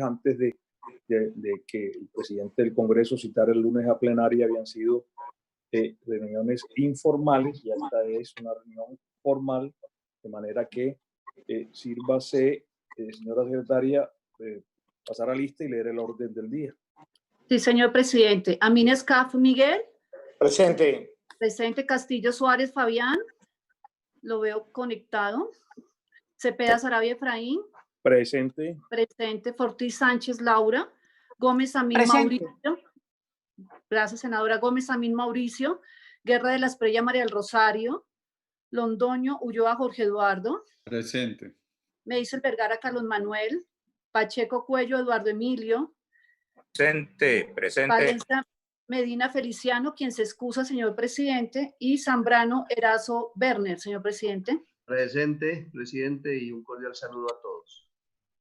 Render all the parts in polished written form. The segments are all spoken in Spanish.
antes de que el presidente del Congreso citara el lunes a plenaria habían sido reuniones informales, y esta es una reunión formal, de manera que sírvase, señora secretaria, pasar a lista y leer el orden del día. Sí, señor presidente. Amin Escaf Miguel. Presente. Presente. Castillo Suárez Fabián. Lo veo conectado. Cepeda Sarabia Efraín. Presente. Presente. Fortis Sánchez Laura. Gómez Amin Mauricio. Gracias, senadora. Gómez Amin Mauricio. Guerra de la Espriella María del Rosario. Londoño Ulloa Jorge Eduardo. Presente. Meisel Vergara Carlos Manuel. Pacheco Cuello Eduardo Emilio. Presente. Valencia Medina Feliciano, quien se excusa, señor presidente, y Zambrano Erazo Werner, señor presidente. Presente, presidente, y un cordial saludo a todos.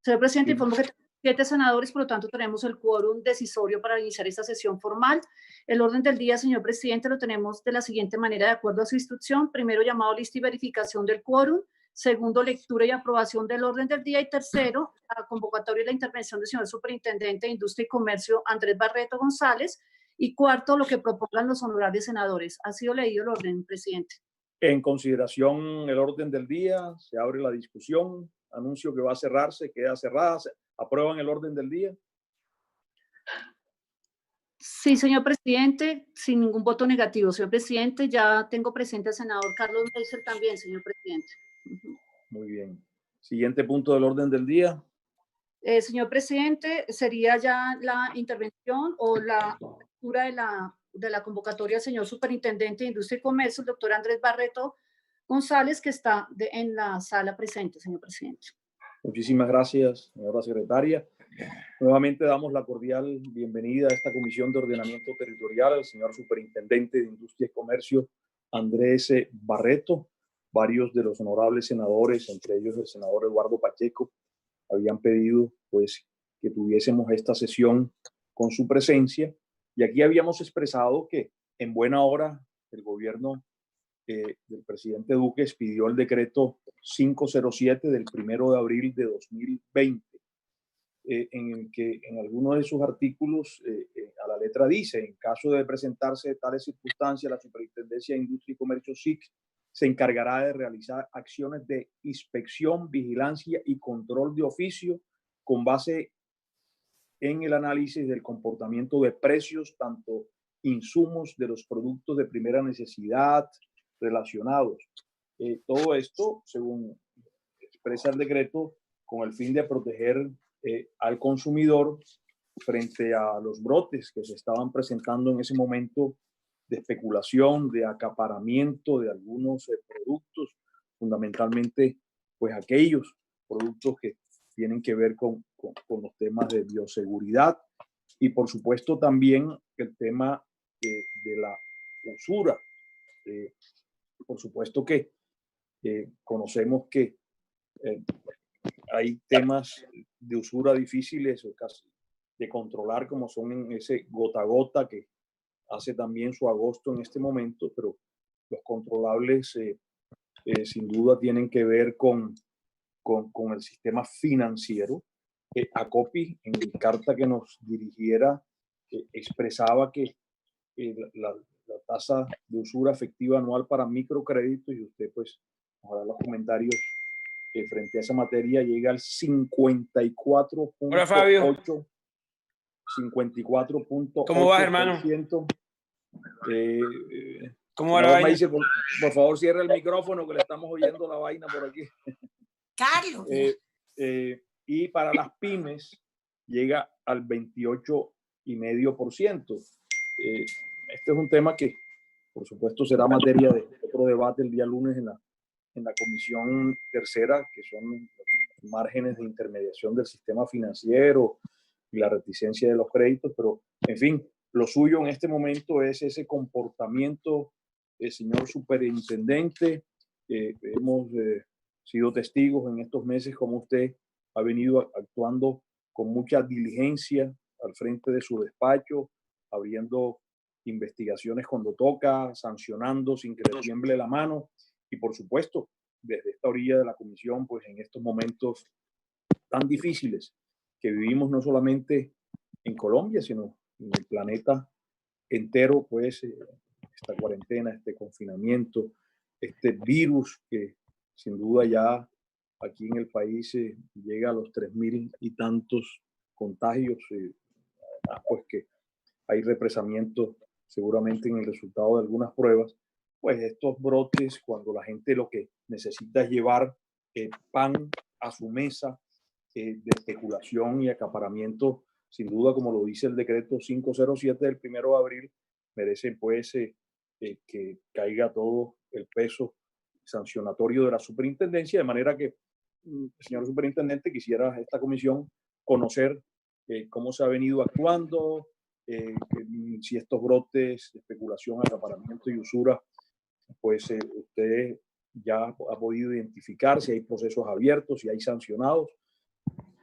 Señor presidente, informo que 7 senadores, por lo tanto tenemos el quórum decisorio para iniciar esta sesión formal. El orden del día, señor presidente, lo tenemos de la siguiente manera, de acuerdo a su instrucción. Primero, llamado, lista y verificación del quórum. Segundo, lectura y aprobación del orden del día. Y tercero, la convocatoria y la intervención del señor Superintendente de Industria y Comercio, Andrés Barreto González. Y cuarto, lo que propongan los honorables senadores. Ha sido leído el orden, presidente. En consideración el orden del día, se abre la discusión. Anuncio que va a cerrarse, queda cerrada. ¿Aprueban el orden del día? Sí, señor presidente, sin ningún voto negativo. Señor presidente, ya tengo presente al senador Carlos Meisel también, señor presidente. Muy bien. Siguiente punto del orden del día. Señor presidente, sería ya la intervención o la lectura de la convocatoria del señor Superintendente de Industria y Comercio, el doctor Andrés Barreto González, que está en la sala presente, señor presidente. Muchísimas gracias, señora secretaria. Nuevamente damos la cordial bienvenida a esta Comisión de Ordenamiento Territorial al señor Superintendente de Industria y Comercio, Andrés Barreto. Varios de los honorables senadores, entre ellos el senador Eduardo Pacheco, habían pedido pues que tuviésemos esta sesión con su presencia, y aquí habíamos expresado que en buena hora el gobierno del presidente Duque expidió el decreto 507 del 1 de abril de 2020, en el que en algunos de sus artículos a la letra dice: en caso de presentarse tales circunstancias, la Superintendencia de Industria y Comercio SIC se encargará de realizar acciones de inspección, vigilancia y control de oficio con base en el análisis del comportamiento de precios, tanto insumos de los productos de primera necesidad relacionados. Todo esto, según expresa el decreto, con el fin de proteger al consumidor frente a los brotes que se estaban presentando en ese momento de especulación, de acaparamiento de algunos productos, fundamentalmente pues aquellos productos que tienen que ver con los temas de bioseguridad, y por supuesto también el tema de la usura. Por supuesto que conocemos que hay temas de usura difíciles casi de controlar, como son ese gota a gota que hace también su agosto en este momento, pero los controlables sin duda tienen que ver con el sistema financiero. ACOPI, en carta que nos dirigiera, expresaba que la tasa de usura efectiva anual para microcréditos, y usted pues nos hará los comentarios frente a esa materia, llega al 54.8. 54.8%. ¿Cómo vas, hermano? ¿Cómo va la vaina? Dice, por favor, cierra el micrófono que le estamos oyendo la vaina por aquí. Carlos. Y para las pymes llega al 28,5%. Este es un tema que, por supuesto, será materia de otro debate el día lunes en la comisión tercera, que son los márgenes de intermediación del sistema financiero y la reticencia de los créditos. Pero, en fin, lo suyo en este momento es ese comportamiento, señor superintendente. Hemos sido testigos en estos meses como usted ha venido actuando con mucha diligencia al frente de su despacho, abriendo investigaciones cuando toca, sancionando sin que le tiemble la mano, y por supuesto desde esta orilla de la comisión, pues en estos momentos tan difíciles que vivimos no solamente en Colombia, sino en el planeta entero, pues esta cuarentena, este confinamiento, este virus que sin duda ya aquí en el país llega a los 3.000 y tantos contagios, pues que hay represamiento seguramente en el resultado de algunas pruebas, pues estos brotes, cuando la gente lo que necesita es llevar pan a su mesa, de especulación y acaparamiento, sin duda, como lo dice el decreto 507 del 1 de abril, merecen pues que caiga todo el peso sancionatorio de la superintendencia, de manera que, señor superintendente, quisiera esta comisión conocer cómo se ha venido actuando, si estos brotes de especulación, acaparamiento y usura, pues usted ya ha podido identificar si hay procesos abiertos, si hay sancionados.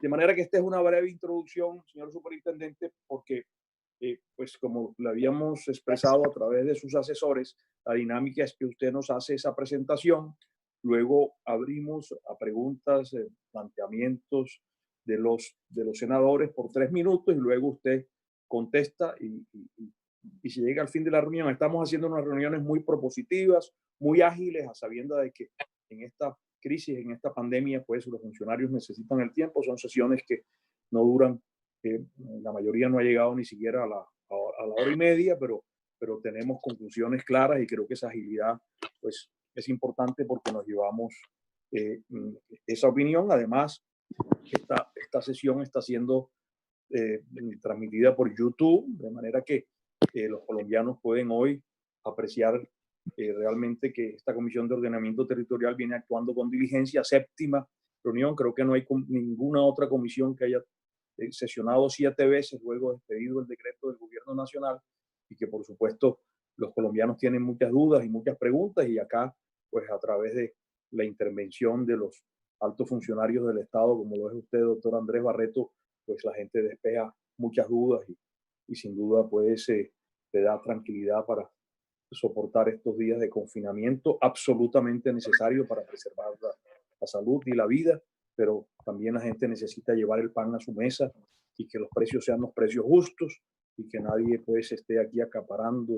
De manera que esta es una breve introducción, señor superintendente, porque, pues como le habíamos expresado a través de sus asesores, la dinámica es que usted nos hace esa presentación, luego abrimos a preguntas, planteamientos de los senadores por 3 minutos y luego usted contesta y se llega al fin de la reunión. Estamos haciendo unas reuniones muy propositivas, muy ágiles, a sabienda de que en esta crisis, en esta pandemia, pues los funcionarios necesitan el tiempo. Son sesiones que no duran, la mayoría no ha llegado ni siquiera a la hora y media, pero tenemos conclusiones claras y creo que esa agilidad pues es importante porque nos llevamos esa opinión. Además, esta sesión está siendo transmitida por YouTube, de manera que los colombianos pueden hoy apreciar realmente que esta Comisión de Ordenamiento Territorial viene actuando con diligencia. Séptima reunión, creo que no hay ninguna otra comisión que haya sesionado 7 veces luego de expedido el decreto del Gobierno Nacional, y que por supuesto los colombianos tienen muchas dudas y muchas preguntas, y acá pues a través de la intervención de los altos funcionarios del Estado, como lo es usted, doctor Andrés Barreto, pues la gente despeja muchas dudas y sin duda pues le da tranquilidad para soportar estos días de confinamiento absolutamente necesario para preservar la salud y la vida, pero también la gente necesita llevar el pan a su mesa y que los precios sean los precios justos y que nadie pues esté aquí acaparando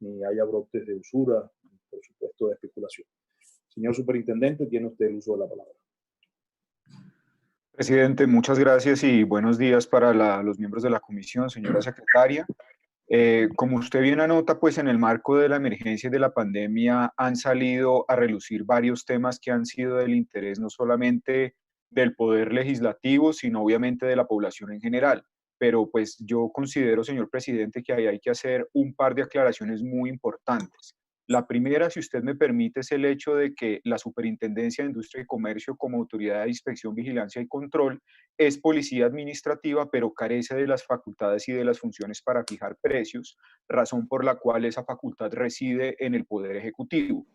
ni haya brotes de usura, ni, por supuesto, de especulación. Señor superintendente, tiene usted el uso de la palabra. Presidente, muchas gracias y buenos días para los miembros de la comisión, señora secretaria. Como usted bien anota, pues en el marco de la emergencia y de la pandemia han salido a relucir varios temas que han sido del interés no solamente del Poder Legislativo, sino obviamente de la población en general. Pero pues yo considero, señor presidente, que ahí hay que hacer un par de aclaraciones muy importantes. La primera, si usted me permite, es el hecho de que la Superintendencia de Industria y Comercio, como autoridad de inspección, vigilancia y control, es policía administrativa, pero carece de las facultades y de las funciones para fijar precios, razón por la cual esa facultad reside en el Poder Ejecutivo.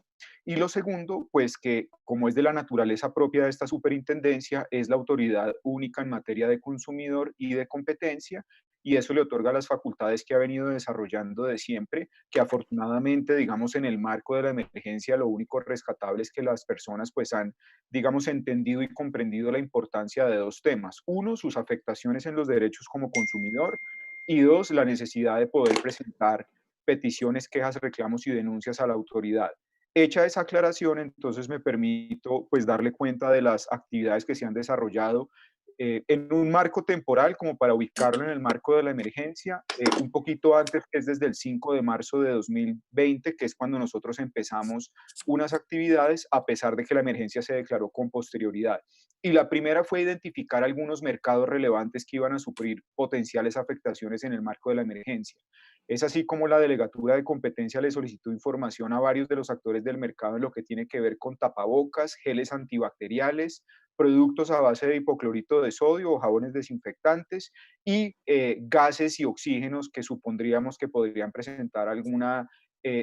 Y lo segundo, pues que como es de la naturaleza propia de esta superintendencia, es la autoridad única en materia de consumidor y de competencia, y eso le otorga las facultades que ha venido desarrollando de siempre, que afortunadamente, digamos, en el marco de la emergencia, lo único rescatable es que las personas pues han, digamos, entendido y comprendido la importancia de dos temas. Uno, sus afectaciones en los derechos como consumidor, y dos, la necesidad de poder presentar peticiones, quejas, reclamos y denuncias a la autoridad. Hecha esa aclaración, entonces me permito pues darle cuenta de las actividades que se han desarrollado en un marco temporal como para ubicarlo en el marco de la emergencia, un poquito antes, que es desde el 5 de marzo de 2020, que es cuando nosotros empezamos unas actividades, a pesar de que la emergencia se declaró con posterioridad. Y la primera fue identificar algunos mercados relevantes que iban a sufrir potenciales afectaciones en el marco de la emergencia. Es así como la Delegatura de Competencia le solicitó información a varios de los actores del mercado en lo que tiene que ver con tapabocas, geles antibacteriales, productos a base de hipoclorito de sodio o jabones desinfectantes y gases y oxígenos que supondríamos que podrían presentar alguna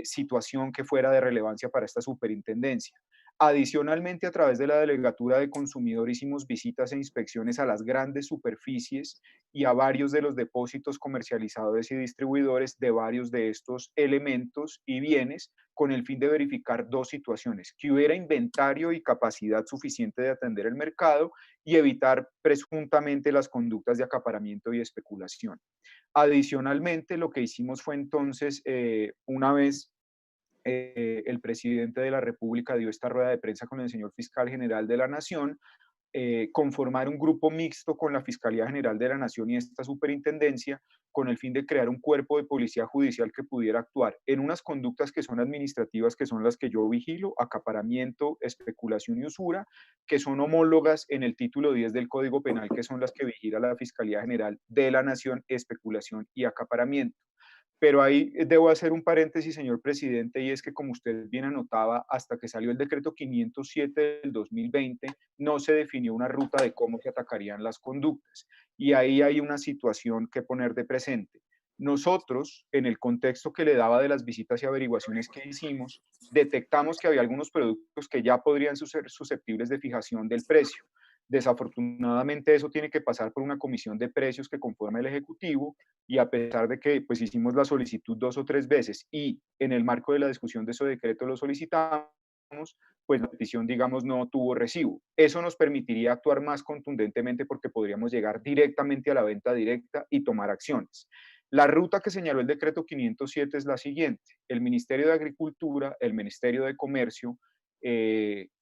situación que fuera de relevancia para esta superintendencia. Adicionalmente, a través de la Delegatura de Consumidor hicimos visitas e inspecciones a las grandes superficies y a varios de los depósitos comercializadores y distribuidores de varios de estos elementos y bienes con el fin de verificar dos situaciones: que hubiera inventario y capacidad suficiente de atender el mercado y evitar presuntamente las conductas de acaparamiento y especulación. Adicionalmente, lo que hicimos fue entonces, una vez el presidente de la República dio esta rueda de prensa con el señor fiscal general de la Nación, conformar un grupo mixto con la Fiscalía General de la Nación y esta superintendencia con el fin de crear un cuerpo de policía judicial que pudiera actuar en unas conductas que son administrativas, que son las que yo vigilo: acaparamiento, especulación y usura, que son homólogas en el título 10 del Código Penal, que son las que vigila la Fiscalía General de la Nación: especulación y acaparamiento. Pero ahí debo hacer un paréntesis, señor presidente, y es que, como usted bien anotaba, hasta que salió el decreto 507 del 2020, no se definió una ruta de cómo se atacarían las conductas. Y ahí hay una situación que poner de presente. Nosotros, en el contexto que le daba de las visitas y averiguaciones que hicimos, detectamos que había algunos productos que ya podrían ser susceptibles de fijación del precio. Desafortunadamente, eso tiene que pasar por una comisión de precios que conforma el Ejecutivo, y a pesar de que pues hicimos la solicitud 2 o 3 veces y en el marco de la discusión de ese decreto lo solicitamos, pues la petición, digamos, no tuvo recibo. Eso nos permitiría actuar más contundentemente porque podríamos llegar directamente a la venta directa y tomar acciones. La ruta que señaló el decreto 507 es la siguiente: el Ministerio de Agricultura, el Ministerio de Comercio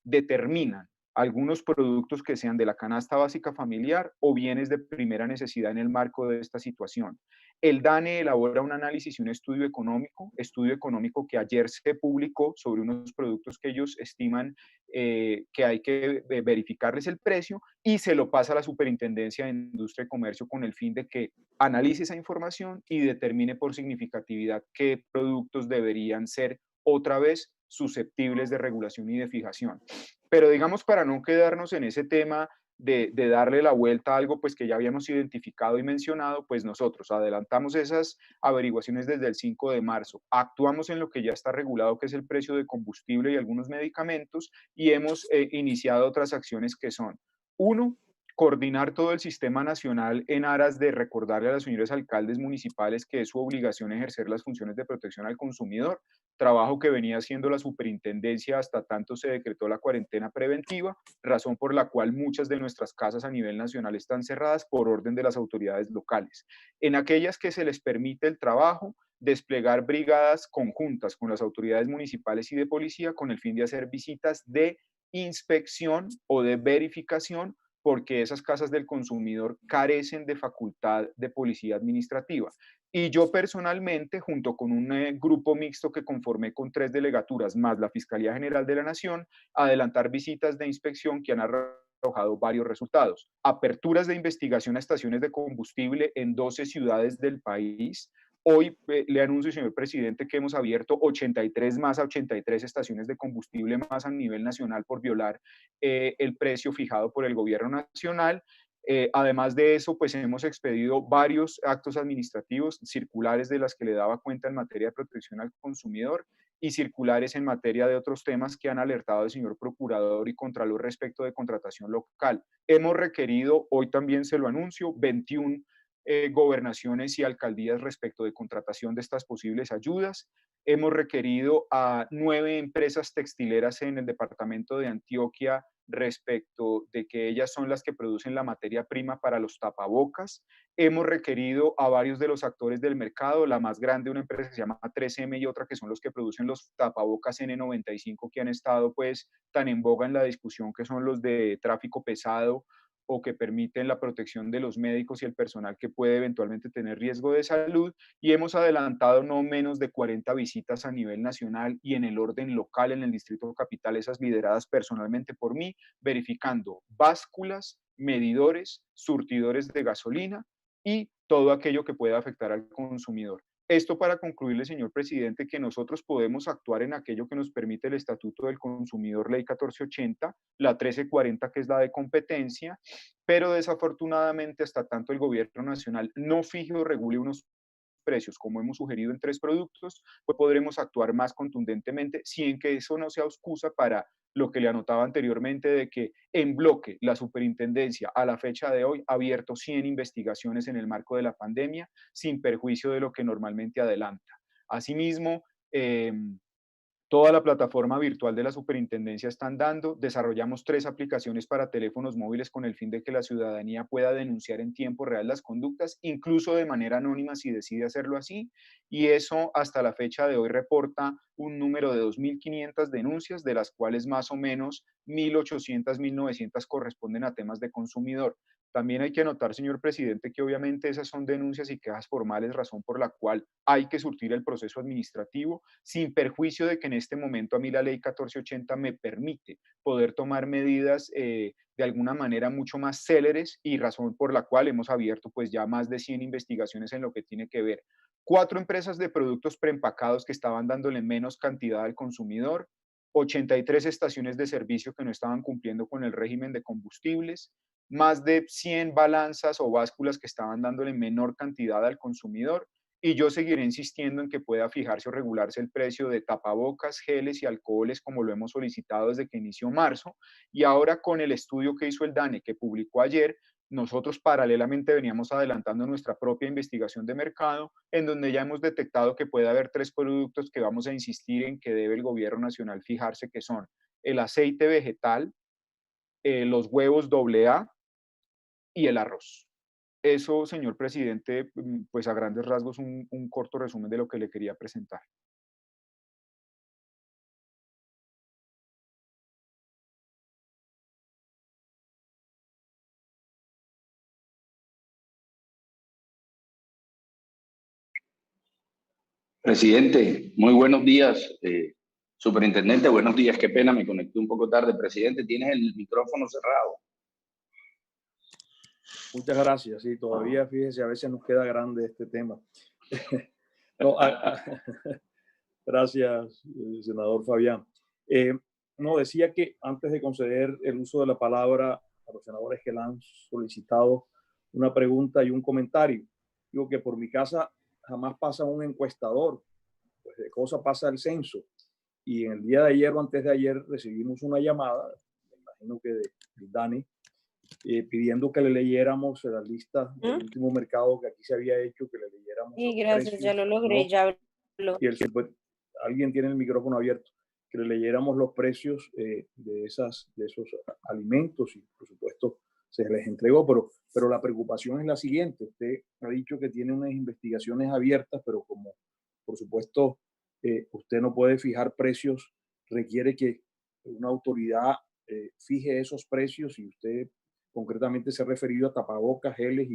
determinan algunos productos que sean de la canasta básica familiar o bienes de primera necesidad en el marco de esta situación. El DANE elabora un análisis y un estudio económico que ayer se publicó sobre unos productos que ellos estiman que hay que verificarles el precio, y se lo pasa a la Superintendencia de Industria y Comercio con el fin de que analice esa información y determine por significatividad qué productos deberían ser otra vez susceptibles de regulación y de fijación. Pero digamos, para no quedarnos en ese tema de darle la vuelta a algo pues que ya habíamos identificado y mencionado, pues nosotros adelantamos esas averiguaciones desde el 5 de marzo, actuamos en lo que ya está regulado, que es el precio de combustible y algunos medicamentos, y hemos iniciado otras acciones que son: uno, coordinar todo el sistema nacional en aras de recordarle a los señores alcaldes municipales que es su obligación ejercer las funciones de protección al consumidor, trabajo que venía haciendo la superintendencia hasta tanto se decretó la cuarentena preventiva, razón por la cual muchas de nuestras casas a nivel nacional están cerradas por orden de las autoridades locales. En aquellas que se les permite el trabajo, desplegar brigadas conjuntas con las autoridades municipales y de policía con el fin de hacer visitas de inspección o de verificación, porque esas casas del consumidor carecen de facultad de policía administrativa. Y yo personalmente, junto con un grupo mixto que conformé con 3 delegaturas más la Fiscalía General de la Nación, adelantar visitas de inspección que han arrojado varios resultados: aperturas de investigación a estaciones de combustible en 12 ciudades del país. Hoy le anuncio, señor presidente, que hemos abierto 83 más, a 83 estaciones de combustible más a nivel nacional por violar el precio fijado por el gobierno nacional. Además de eso, pues hemos expedido varios actos administrativos, circulares de las que le daba cuenta en materia de protección al consumidor y circulares en materia de otros temas que han alertado al señor procurador y contralor respecto de contratación local. Hemos requerido, hoy también se lo anuncio, 21 gobernaciones y alcaldías respecto de contratación de estas posibles ayudas. Hemos requerido a 9 empresas textileras en el departamento de Antioquia respecto de que ellas son las que producen la materia prima para los tapabocas. Hemos requerido a varios de los actores del mercado, la más grande, una empresa que se llama 3M, y otra que son los que producen los tapabocas N95 que han estado pues tan en boga en la discusión, que son los de tráfico pesado o que permiten la protección de los médicos y el personal que puede eventualmente tener riesgo de salud, y hemos adelantado no menos de 40 visitas a nivel nacional y en el orden local en el Distrito Capital, esas lideradas personalmente por mí, verificando básculas, medidores, surtidores de gasolina y todo aquello que pueda afectar al consumidor. Esto para concluirle, señor presidente, que nosotros podemos actuar en aquello que nos permite el Estatuto del Consumidor, Ley 1480, la 1340, que es la de competencia, pero desafortunadamente hasta tanto el gobierno nacional no fije o regule unos precios, como hemos sugerido en 3 productos, pues podremos actuar más contundentemente, sin que eso no sea excusa para lo que le anotaba anteriormente de que en bloque la superintendencia a la fecha de hoy ha abierto 100 investigaciones en el marco de la pandemia sin perjuicio de lo que normalmente adelanta. Asimismo, toda la plataforma virtual de la superintendencia están dando. Desarrollamos 3 aplicaciones para teléfonos móviles con el fin de que la ciudadanía pueda denunciar en tiempo real las conductas, incluso de manera anónima si decide hacerlo así. Y eso hasta la fecha de hoy reporta un número de 2.500 denuncias, de las cuales más o menos 1.800, 1.900 corresponden a temas de consumidor. También hay que anotar, señor presidente, que obviamente esas son denuncias y quejas formales, razón por la cual hay que surtir el proceso administrativo, sin perjuicio de que en este momento a mí la ley 1480 me permite poder tomar medidas de alguna manera mucho más céleres, y razón por la cual hemos abierto pues ya más de 100 investigaciones en lo que tiene que ver 4 empresas de productos preempacados que estaban dándole menos cantidad al consumidor, 83 estaciones de servicio que no estaban cumpliendo con el régimen de combustibles, más de 100 balanzas o básculas que estaban dándole menor cantidad al consumidor, y yo seguiré insistiendo en que pueda fijarse o regularse el precio de tapabocas, geles y alcoholes como lo hemos solicitado desde que inició marzo, y ahora con el estudio que hizo el DANE, que publicó ayer, nosotros paralelamente veníamos adelantando nuestra propia investigación de mercado, en donde ya hemos detectado que puede haber 3 productos que vamos a insistir en que debe el gobierno nacional fijarse, que son el aceite vegetal, los huevos AA y el arroz. Eso, señor presidente, pues a grandes rasgos un corto resumen de lo que le quería presentar. Presidente, muy buenos días. Superintendente, buenos días. Qué pena, me conecté un poco tarde. Presidente, tienes el micrófono cerrado. Muchas gracias. Sí, todavía, fíjese, a veces nos queda grande este tema. No, gracias, senador Fabián. No, decía que antes de conceder el uso de la palabra a los senadores que le han solicitado una pregunta y un comentario, digo que por mi casa jamás pasa un encuestador, pues de cosa pasa el censo. Y en el día de ayer o antes de ayer recibimos una llamada, me imagino que de Dani, pidiendo que le leyéramos la lista del último mercado que aquí se había hecho, que le leyéramos. Sí, gracias, precios, ya lo logré, ¿no? ya habló. Y alguien tiene el micrófono abierto, que le leyéramos los precios de esos alimentos, y por supuesto se les entregó, pero la preocupación es la siguiente. Usted ha dicho que tiene unas investigaciones abiertas, pero como por supuesto usted no puede fijar precios, requiere que una autoridad fije esos precios, y usted concretamente se ha referido a tapabocas, geles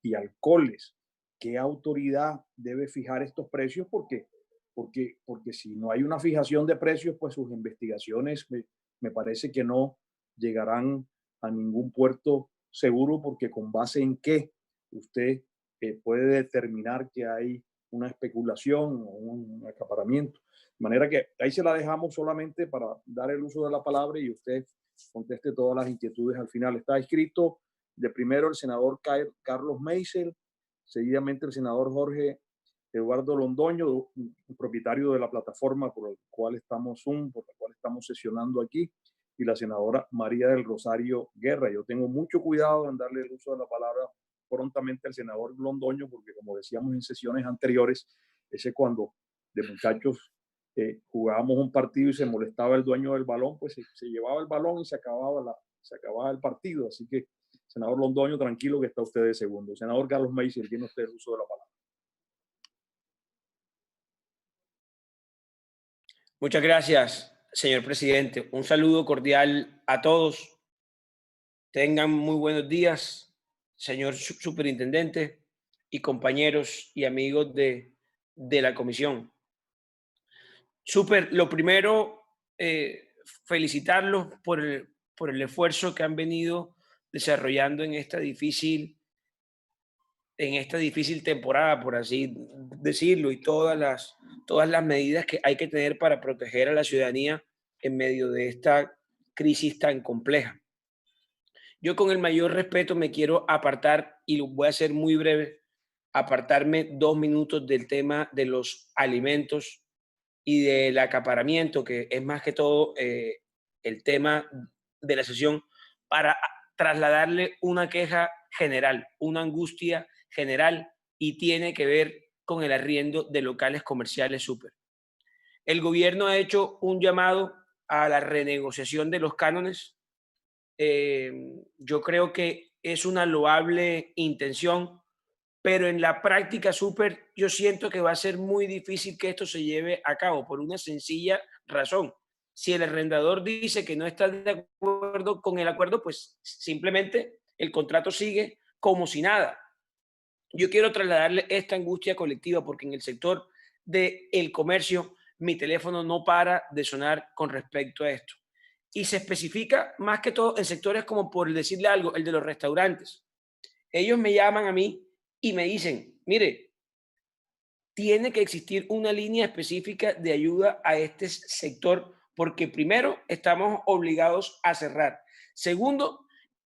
y alcoholes. ¿Qué autoridad debe fijar estos precios? Porque si no hay una fijación de precios, pues sus investigaciones me parece que no llegarán a ningún puerto seguro, porque con base en qué usted puede determinar que hay una especulación o un acaparamiento. De manera que ahí se la dejamos solamente para dar el uso de la palabra y usted conteste todas las inquietudes al final. Está escrito de primero el senador Carlos Meisel, seguidamente el senador Jorge Eduardo Londoño, propietario de la plataforma por la cual estamos sesionando aquí, y la senadora María del Rosario Guerra. Yo tengo mucho cuidado en darle el uso de la palabra prontamente al senador Londoño, porque como decíamos en sesiones anteriores, ese cuando de muchachos jugábamos un partido y se molestaba el dueño del balón, pues se llevaba el balón y se acababa el partido. Así que, senador Londoño, tranquilo que está usted de segundo. Senador Carlos Meisel, tiene usted el uso de la palabra. Muchas gracias, señor presidente. Un saludo cordial a todos. Tengan muy buenos días, señor superintendente y compañeros y amigos de la comisión. Lo primero, felicitarlos por el esfuerzo que han venido desarrollando en esta difícil temporada, por así decirlo, y todas las medidas que hay que tener para proteger a la ciudadanía en medio de esta crisis tan compleja. Yo, con el mayor respeto, me quiero apartar, y lo voy a hacer muy breve, apartarme 2 minutos del tema de los alimentos y del acaparamiento, que es más que todo el tema de la sesión para trasladarle una queja general, una angustia general, y tiene que ver con el arriendo de locales comerciales súper. El gobierno ha hecho un llamado a la renegociación de los cánones. Yo creo que es una loable intención, pero en la práctica súper yo siento que va a ser muy difícil que esto se lleve a cabo por una sencilla razón. Si el arrendador dice que no está de acuerdo con el acuerdo, pues simplemente el contrato sigue como si nada. Yo quiero trasladarle esta angustia colectiva porque en el sector del comercio mi teléfono no para de sonar con respecto a esto. Y se especifica más que todo en sectores como, por decirle algo, el de los restaurantes. Ellos me llaman a mí y me dicen, mire, tiene que existir una línea específica de ayuda a este sector porque primero estamos obligados a cerrar. Segundo,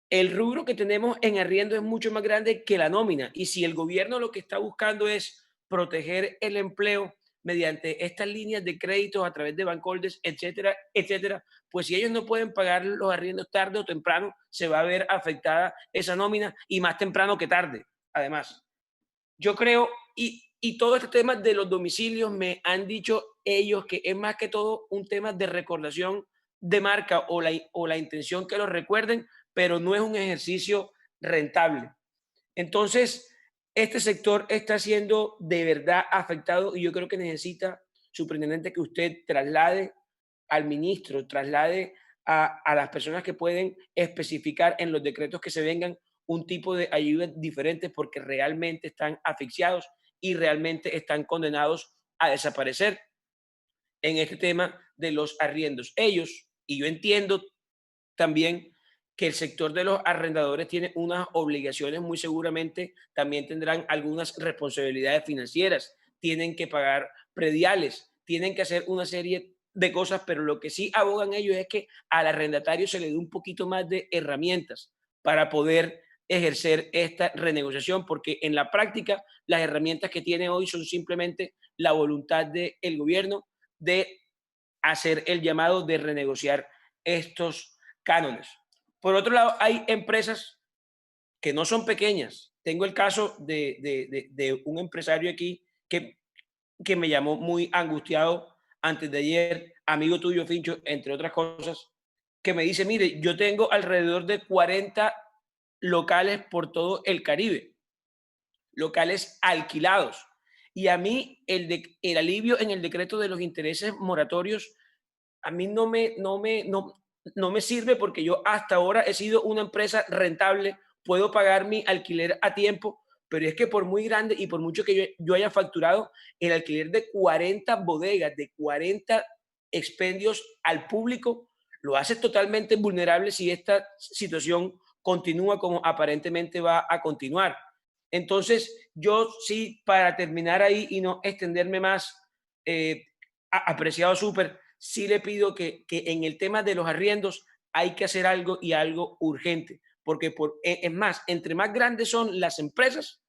el rubro que tenemos en arriendo es mucho más grande que la nómina. Y si el gobierno lo que está buscando es proteger el empleo mediante estas líneas de créditos a través de Bancoldes, etcétera, etcétera, pues si ellos no pueden pagar los arriendos tarde o temprano, se va a ver afectada esa nómina y más temprano que tarde, además. Yo creo, y todo este tema de los domicilios me han dicho ellos que es más que todo un tema de recordación de marca o la intención que lo recuerden, pero no es un ejercicio rentable. Entonces, este sector está siendo de verdad afectado y yo creo que necesita, superintendente, que usted traslade al ministro, traslade a las personas que pueden especificar en los decretos que se vengan un tipo de ayudas diferentes porque realmente están asfixiados y realmente están condenados a desaparecer en este tema de los arriendos. Ellos, y yo entiendo también que el sector de los arrendadores tiene unas obligaciones, muy seguramente también tendrán algunas responsabilidades financieras, tienen que pagar prediales, tienen que hacer una serie de cosas, pero lo que sí abogan ellos es que al arrendatario se le dé un poquito más de herramientas para poder ejercer esta renegociación, porque en la práctica las herramientas que tiene hoy son simplemente la voluntad del gobierno de hacer el llamado de renegociar estos cánones. Por otro lado, hay empresas que no son pequeñas. Tengo el caso de un empresario aquí que me llamó muy angustiado antes de ayer, amigo tuyo, Fincho, entre otras cosas, que me dice, mire, yo tengo alrededor de 40 locales por todo el Caribe, locales alquilados. Y a mí el alivio en el decreto de los intereses moratorios, a mí no me sirve porque yo hasta ahora he sido una empresa rentable, puedo pagar mi alquiler a tiempo, pero es que por muy grande y por mucho que yo haya facturado, el alquiler de 40 bodegas, de 40 expendios al público, lo hace totalmente vulnerable si esta situación continúa como aparentemente va a continuar. Entonces, yo sí, para terminar ahí y no extenderme más, apreciado súper, sí le pido que en el tema de los arriendos hay que hacer algo y algo urgente, porque es más, entre más grandes son las empresas,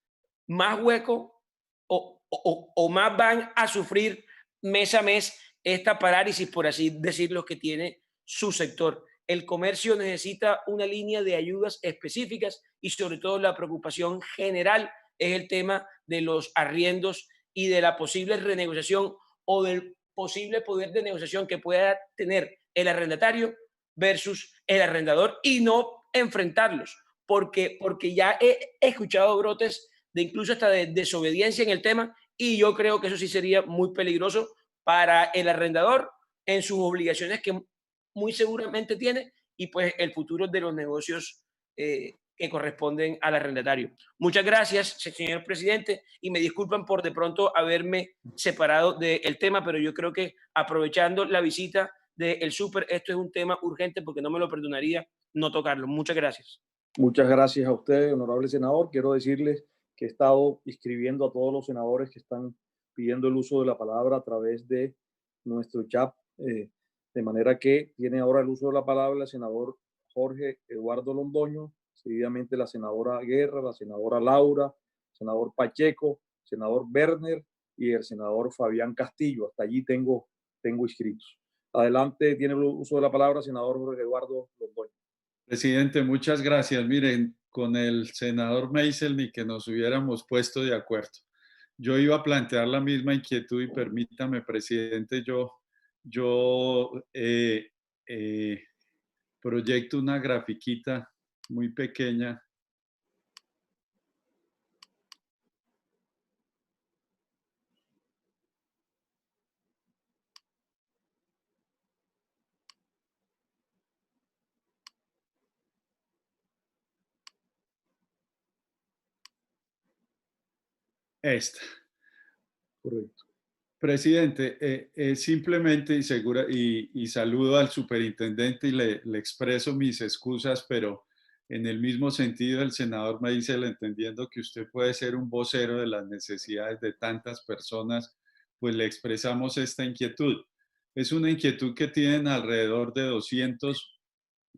más hueco o más van a sufrir mes a mes esta parálisis, por así decirlo, que tiene su sector. El comercio necesita una línea de ayudas específicas y sobre todo la preocupación general es el tema de los arriendos y de la posible renegociación o del posible poder de negociación que pueda tener el arrendatario versus el arrendador y no enfrentarlos, porque ya he escuchado brotes de incluso hasta de desobediencia en el tema y yo creo que eso sí sería muy peligroso para el arrendador en sus obligaciones que muy seguramente tiene y pues el futuro de los negocios que corresponden al arrendatario. Muchas gracias, señor presidente, y me disculpan por de pronto haberme separado del tema, pero yo creo que aprovechando la visita del súper, esto es un tema urgente porque no me lo perdonaría no tocarlo. Muchas gracias. Muchas gracias a usted, honorable senador. Quiero decirles que he estado inscribiendo a todos los senadores que están pidiendo el uso de la palabra a través de nuestro chat, de manera que tiene ahora el uso de la palabra el senador Jorge Eduardo Londoño, seguidamente la senadora Guerra, la senadora Laura, el senador Pacheco, el senador Werner y el senador Fabián Castillo. Hasta allí tengo inscritos. Adelante, tiene el uso de la palabra, senador Jorge Eduardo Londoño. Presidente, muchas gracias. Miren, con el senador Meisel ni que nos hubiéramos puesto de acuerdo. Yo iba a plantear la misma inquietud y permítame, presidente, yo proyecto una grafiquita muy pequeña. Esta. Correcto. Presidente, simplemente y saludo al superintendente y le expreso mis excusas, pero en el mismo sentido el senador me dice, entendiendo que usted puede ser un vocero de las necesidades de tantas personas, pues le expresamos esta inquietud. Es una inquietud que tienen alrededor de 200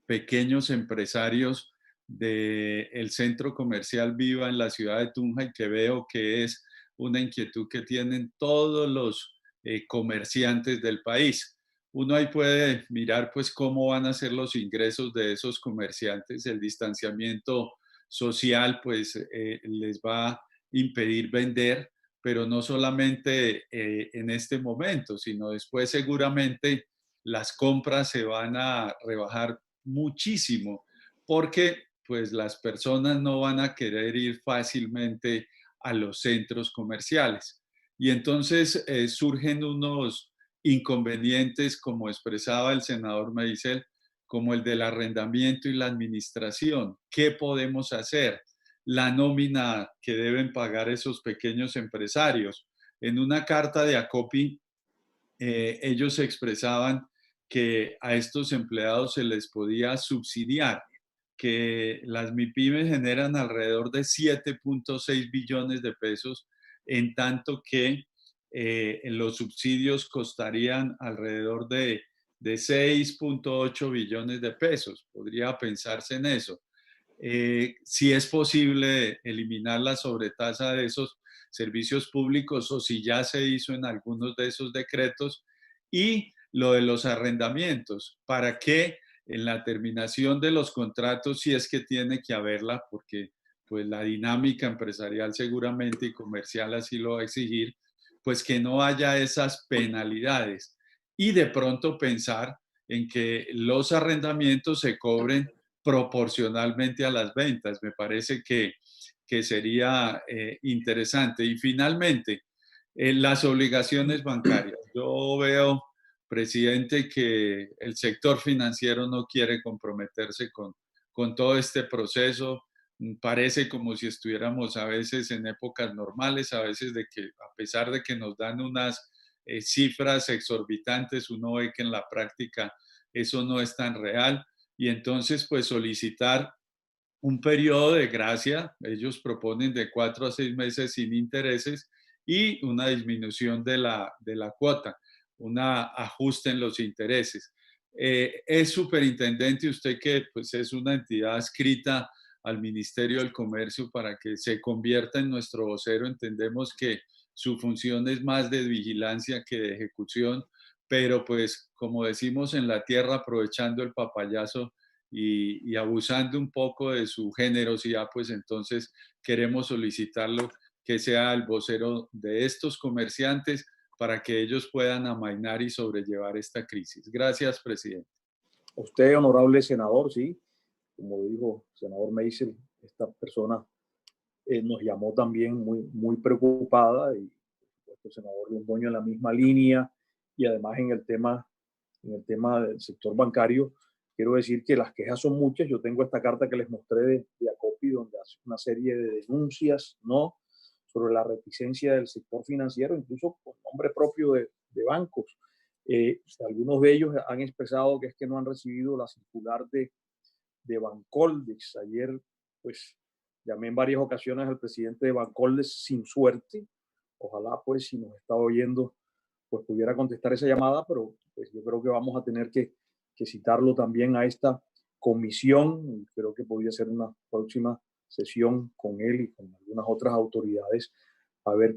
pequeños empresarios del centro comercial Viva en la ciudad de Tunja y que veo que es una inquietud que tienen todos los comerciantes del país. Uno ahí puede mirar pues cómo van a ser los ingresos de esos comerciantes. El distanciamiento social pues les va a impedir vender, pero no solamente en este momento, sino después seguramente las compras se van a rebajar muchísimo porque pues las personas no van a querer ir fácilmente a los centros comerciales. Y entonces surgen unos inconvenientes, como expresaba el senador Meisel, como el del arrendamiento y la administración. ¿Qué podemos hacer? La nómina que deben pagar esos pequeños empresarios. En una carta de ACOPI, ellos expresaban que a estos empleados se les podía subsidiar, que las MIPYMES generan alrededor de 7.6 billones de pesos, en tanto que los subsidios costarían alrededor de 6.8 billones de pesos. Podría pensarse en eso. Si es posible eliminar la sobretasa de esos servicios públicos o si ya se hizo en algunos de esos decretos, y lo de los arrendamientos, para que en la terminación de los contratos, si es que tiene que haberla, porque pues la dinámica empresarial seguramente y comercial así lo va a exigir, pues que no haya esas penalidades y de pronto pensar en que los arrendamientos se cobren proporcionalmente a las ventas. Me parece que sería interesante. Y finalmente, las obligaciones bancarias. Yo veo, presidente, que el sector financiero no quiere comprometerse con todo este proceso. Parece como si estuviéramos a veces en épocas normales, a veces de que a pesar de que nos dan unas cifras exorbitantes, uno ve que en la práctica eso no es tan real y entonces pues solicitar un periodo de gracia, ellos proponen de 4 a 6 meses sin intereses y una disminución de la cuota, un ajuste en los intereses. Es superintendente, usted que pues es una entidad adscrita al Ministerio del Comercio para que se convierta en nuestro vocero, entendemos que su función es más de vigilancia que de ejecución, pero pues como decimos en la tierra, aprovechando el papayazo y abusando un poco de su generosidad, pues entonces queremos solicitarlo que sea el vocero de estos comerciantes para que ellos puedan amainar y sobrellevar esta crisis. Gracias, presidente. Usted, honorable senador, sí, como dijo el senador Meisel, esta persona nos llamó también muy preocupada y el senador Londoño en la misma línea y además en el tema del sector bancario. Quiero decir que las quejas son muchas. Yo tengo esta carta que les mostré de ACOPI, donde hace una serie de denuncias, ¿no?, sobre la reticencia del sector financiero, incluso por nombre propio de bancos. Algunos de ellos han expresado que es que no han recibido la circular de Bancoldex. Ayer, pues, llamé en varias ocasiones al presidente de Bancoldex sin suerte. Ojalá, pues, si nos está oyendo, pues pudiera contestar esa llamada, pero pues yo creo que vamos a tener que citarlo también a esta comisión. Creo que podría ser una próxima sesión con él y con algunas otras autoridades a ver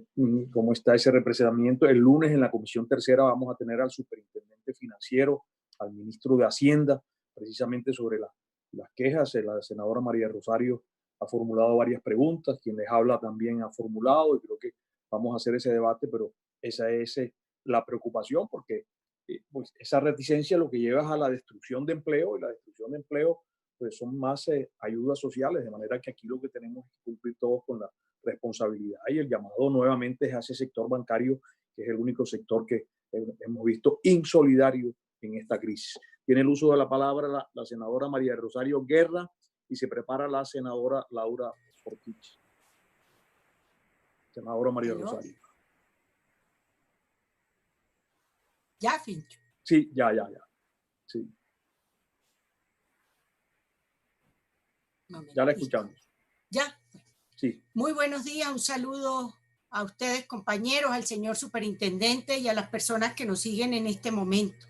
cómo está ese representamiento. El lunes en la Comisión Tercera vamos a tener al superintendente financiero, al ministro de Hacienda, precisamente sobre las quejas. La senadora María Rosario ha formulado varias preguntas, quien les habla también ha formulado, y creo que vamos a hacer ese debate, pero esa es la preocupación, porque pues esa reticencia lo que lleva es a la destrucción de empleo, y la destrucción de empleo pues son más ayudas sociales, de manera que aquí lo que tenemos es que cumplir todos con la responsabilidad, y el llamado nuevamente es a ese sector bancario, que es el único sector que hemos visto insolidario en esta crisis. Tiene el uso de la palabra la senadora María Rosario Guerra y se prepara la senadora Laura Ortiz. Senadora María Rosario. Ya, Fincho. Sí, ya. Sí. Ya la escuchamos. Ya. Sí. Muy buenos días, un saludo a ustedes, compañeros, al señor superintendente y a las personas que nos siguen en este momento.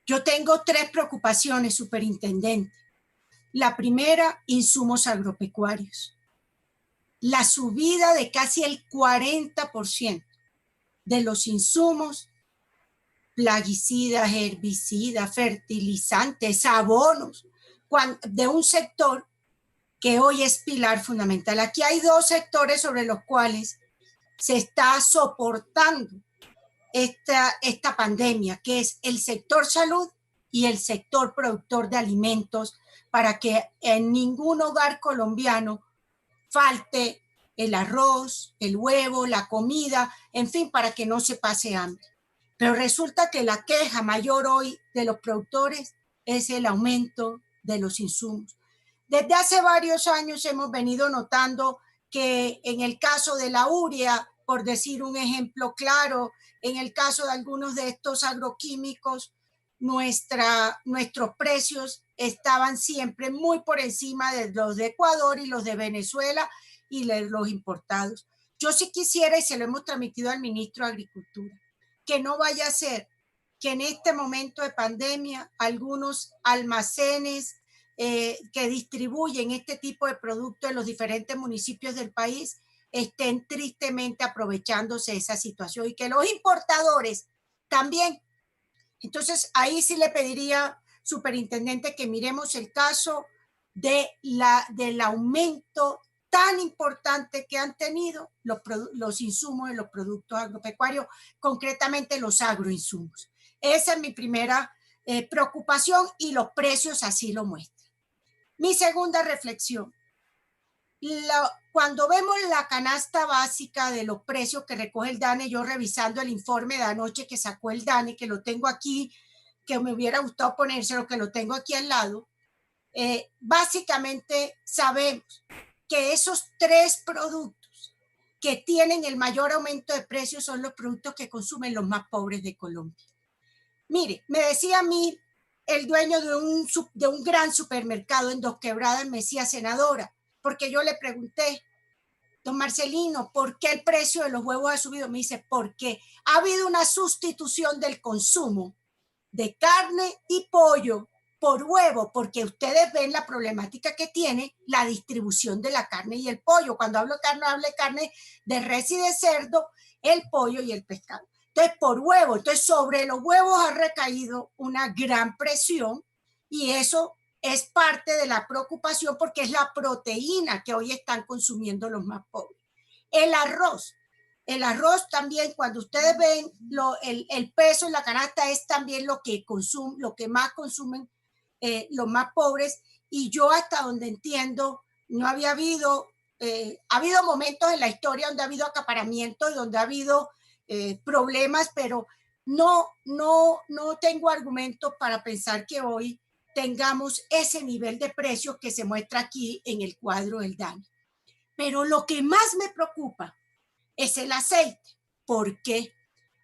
Yo tengo 3 preocupaciones, superintendente. La primera, insumos agropecuarios. La subida de casi el 40% de los insumos, plaguicidas, herbicidas, fertilizantes, abonos, de un sector que hoy es pilar fundamental. Aquí hay 2 sectores sobre los cuales se está soportando esta pandemia, que es el sector salud y el sector productor de alimentos, para que en ningún hogar colombiano falte el arroz, el huevo, la comida, en fin, para que no se pase hambre. Pero resulta que la queja mayor hoy de los productores es el aumento de los insumos. Desde hace varios años hemos venido notando que en el caso de la urea, por decir un ejemplo claro, en el caso de algunos de estos agroquímicos, nuestros precios estaban siempre muy por encima de los de Ecuador y los de Venezuela y los importados. Yo sí quisiera, y se lo hemos transmitido al ministro de Agricultura, que no vaya a ser que en este momento de pandemia algunos almacenes que distribuyen este tipo de productos en los diferentes municipios del país estén tristemente aprovechándose de esa situación, y que los importadores también. Entonces, ahí sí le pediría, superintendente, que miremos el caso del aumento tan importante que han tenido los insumos de los productos agropecuarios, concretamente los agroinsumos. Esa es mi primera preocupación, y los precios así lo muestran. Mi segunda reflexión: cuando vemos la canasta básica de los precios que recoge el DANE, yo revisando el informe de anoche que sacó el DANE, que lo tengo aquí, que me hubiera gustado ponérselo, que lo tengo aquí al lado, básicamente sabemos que esos 3 productos que tienen el mayor aumento de precios son los productos que consumen los más pobres de Colombia. Mire, me decía a mí el dueño de un gran supermercado en Dos Quebradas, me decía: senadora, porque yo le pregunté, don Marcelino, ¿por qué el precio de los huevos ha subido? Me dice: porque ha habido una sustitución del consumo de carne y pollo por huevo, porque ustedes ven la problemática que tiene la distribución de la carne y el pollo. Cuando hablo de carne de res y de cerdo, el pollo y el pescado. Entonces, por huevo. Entonces, sobre los huevos ha recaído una gran presión, y eso es parte de la preocupación, porque es la proteína que hoy están consumiendo los más pobres. El arroz también, cuando ustedes ven el peso en la canasta, es también lo que más consumen los más pobres. Y yo, hasta donde entiendo, no había habido, ha habido momentos en la historia donde ha habido acaparamiento y donde ha habido problemas, pero no tengo argumentos para pensar que hoy tengamos ese nivel de precios que se muestra aquí en el cuadro del DANE. Pero lo que más me preocupa es el aceite. ¿Por qué?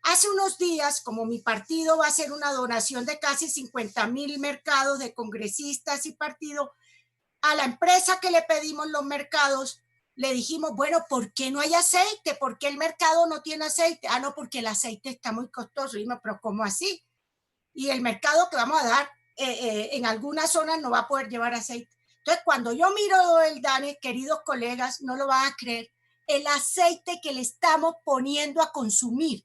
Hace unos días, como mi partido va a hacer una donación de casi 50,000 mercados de congresistas y partidos, a la empresa que le pedimos los mercados, le dijimos: bueno, ¿por qué no hay aceite? ¿Por qué el mercado no tiene aceite? Ah, no, porque el aceite está muy costoso. Y dijimos: pero ¿cómo así? Y el mercado que vamos a dar en algunas zonas no va a poder llevar aceite. Entonces, cuando yo miro el DANE, queridos colegas, no lo van a creer, el aceite que le estamos poniendo a consumir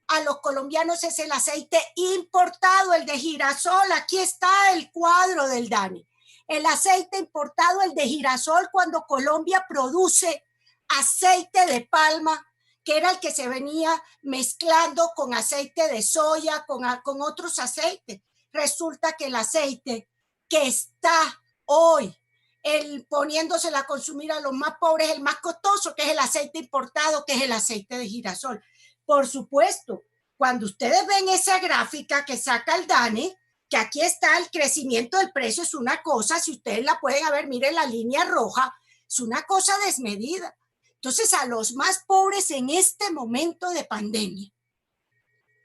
a los colombianos es el aceite importado, el de girasol. Aquí está el cuadro del DANE. El aceite importado, el de girasol, cuando Colombia produce aceite de palma, que era el que se venía mezclando con aceite de soya, con otros aceites. Resulta que el aceite que está hoy poniéndosela a consumir a los más pobres, el más costoso, que es el aceite importado, que es el aceite de girasol. Por supuesto, cuando ustedes ven esa gráfica que saca el DANE, que aquí está el crecimiento del precio, es una cosa, si ustedes la pueden ver, miren la línea roja, es una cosa desmedida. Entonces, a los más pobres en este momento de pandemia,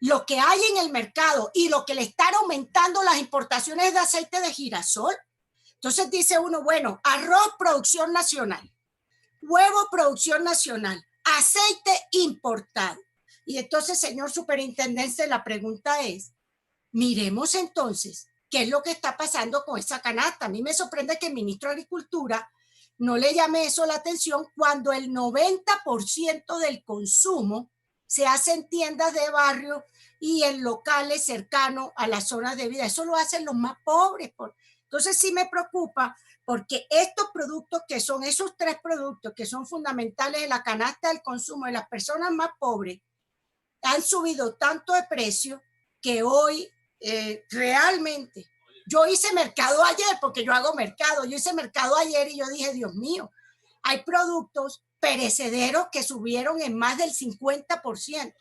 lo que hay en el mercado y lo que le están aumentando las importaciones de aceite de girasol. Entonces dice uno, bueno, arroz, producción nacional, huevo, producción nacional, aceite importado. Y entonces, señor superintendente, la pregunta es, miremos entonces qué es lo que está pasando con esa canasta. A mí me sorprende que el ministro de Agricultura no le llame eso la atención cuando el 90% del consumo se hace en tiendas de barrio y en locales cercanos a las zonas de vida. Eso lo hacen los más pobres. Entonces sí me preocupa porque estos productos que son esos tres productos que son fundamentales en la canasta del consumo de las personas más pobres han subido tanto de precio que hoy realmente, yo hice mercado ayer porque yo hago mercado, yo hice mercado ayer y yo dije, Dios mío, hay productos perecederos que subieron en más del 50%.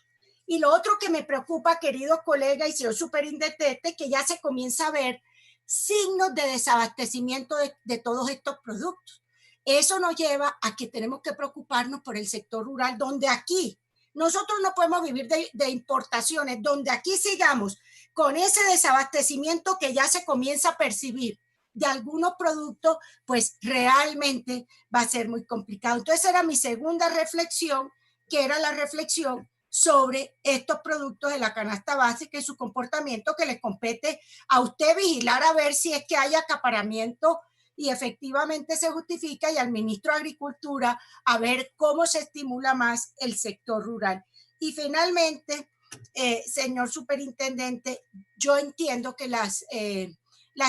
Y lo otro que me preocupa, queridos colegas y señor superintendente, que ya se comienza a ver signos de desabastecimiento de todos estos productos. Eso nos lleva a que tenemos que preocuparnos por el sector rural, donde aquí nosotros no podemos vivir de importaciones, donde aquí sigamos con ese desabastecimiento que ya se comienza a percibir de algunos productos, pues realmente va a ser muy complicado. Entonces era mi segunda reflexión, que era la reflexión sobre estos productos de la canasta básica y su comportamiento, que les compete a usted vigilar a ver si es que hay acaparamiento y efectivamente se justifica, y al ministro de Agricultura a ver cómo se estimula más el sector rural. Y finalmente, señor superintendente, yo entiendo que las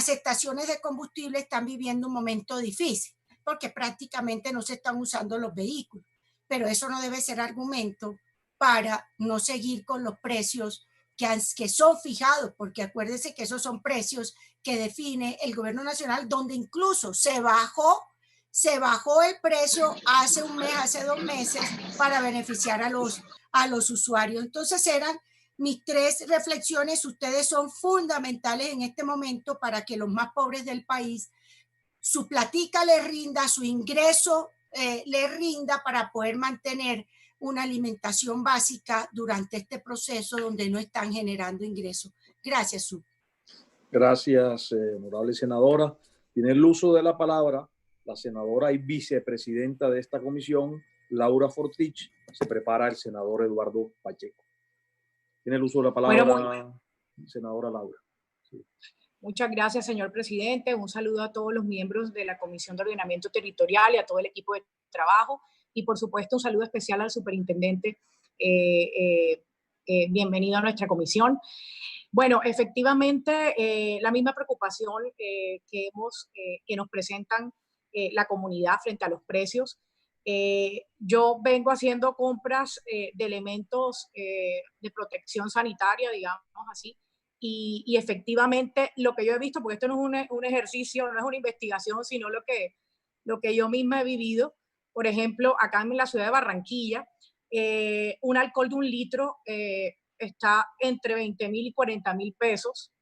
estaciones de combustible están viviendo un momento difícil porque prácticamente no se están usando los vehículos, pero eso no debe ser argumento para no seguir con los precios que son fijados, porque acuérdense que esos son precios que define el gobierno nacional, donde incluso se bajó el precio hace un mes, hace 2 meses, para beneficiar a los usuarios. Entonces eran mis 3 reflexiones. Ustedes son fundamentales en este momento para que los más pobres del país, su platica les rinda, su ingreso les rinda para poder mantener una alimentación básica durante este proceso donde no están generando ingresos. Gracias, Su. Gracias, honorable senadora. Tiene el uso de la palabra la senadora y vicepresidenta de esta comisión, Laura Fortich. Se prepara el senador Eduardo Pacheco. Tiene el uso de la palabra, senadora Laura. Sí. Muchas gracias, señor presidente. Un saludo a todos los miembros de la Comisión de Ordenamiento Territorial y a todo el equipo de trabajo. Y, por supuesto, un saludo especial al superintendente. Bienvenido a nuestra comisión. Bueno, efectivamente, la misma preocupación que nos presentan la comunidad frente a los precios. Yo vengo haciendo compras de elementos de protección sanitaria, digamos así, y efectivamente lo que yo he visto, porque esto no es un ejercicio, no es una investigación, sino lo que yo misma he vivido. Por ejemplo, acá en la ciudad de Barranquilla, un alcohol de 1 litro está entre 20.000 y 40.000 pesos.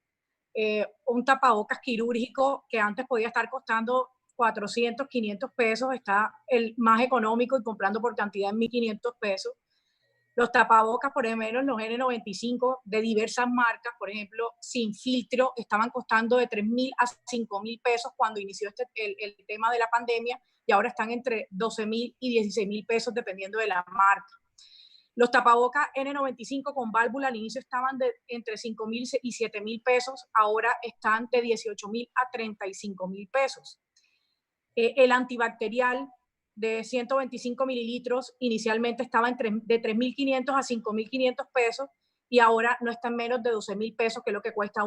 Un tapabocas quirúrgico que antes podía estar costando 400, 500 pesos, está el más económico y comprando por cantidad en 1.500 pesos. Los tapabocas, por ejemplo, los N95 de diversas marcas, por ejemplo, sin filtro, estaban costando de 3.000 a 5.000 pesos cuando inició el tema de la pandemia, y ahora están entre 12.000 y 16.000 pesos dependiendo de la marca. Los tapabocas N95 con válvula al inicio estaban entre 5.000 y 7.000 pesos, ahora están de 18.000 a 35.000 pesos. El antibacterial de 125 mililitros inicialmente estaba de 3.500 a 5.500 pesos y ahora no está en menos de 12.000 pesos, que es lo que cuesta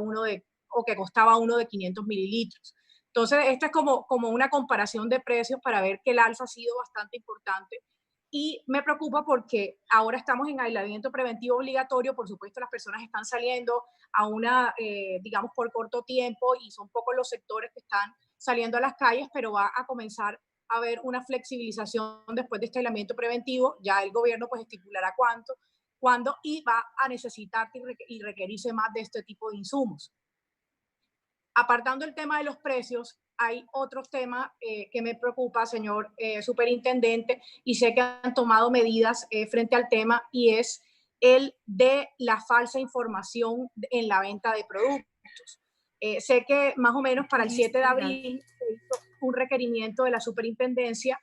que costaba uno de 500 mililitros. Entonces, esta es como una comparación de precios para ver que el alza ha sido bastante importante. Y me preocupa porque ahora estamos en aislamiento preventivo obligatorio. Por supuesto, las personas están saliendo digamos, por corto tiempo y son pocos los sectores que están saliendo a las calles, pero va a comenzar a haber una flexibilización después de este aislamiento preventivo. Ya el gobierno pues estipulará cuándo y va a necesitar y requerirse más de este tipo de insumos. Apartando el tema de los precios, hay otro tema que me preocupa, señor superintendente, y sé que han tomado medidas frente al tema, y es el de la falsa información en la venta de productos. Sé que más o menos para el 7 de abril se hizo un requerimiento de la superintendencia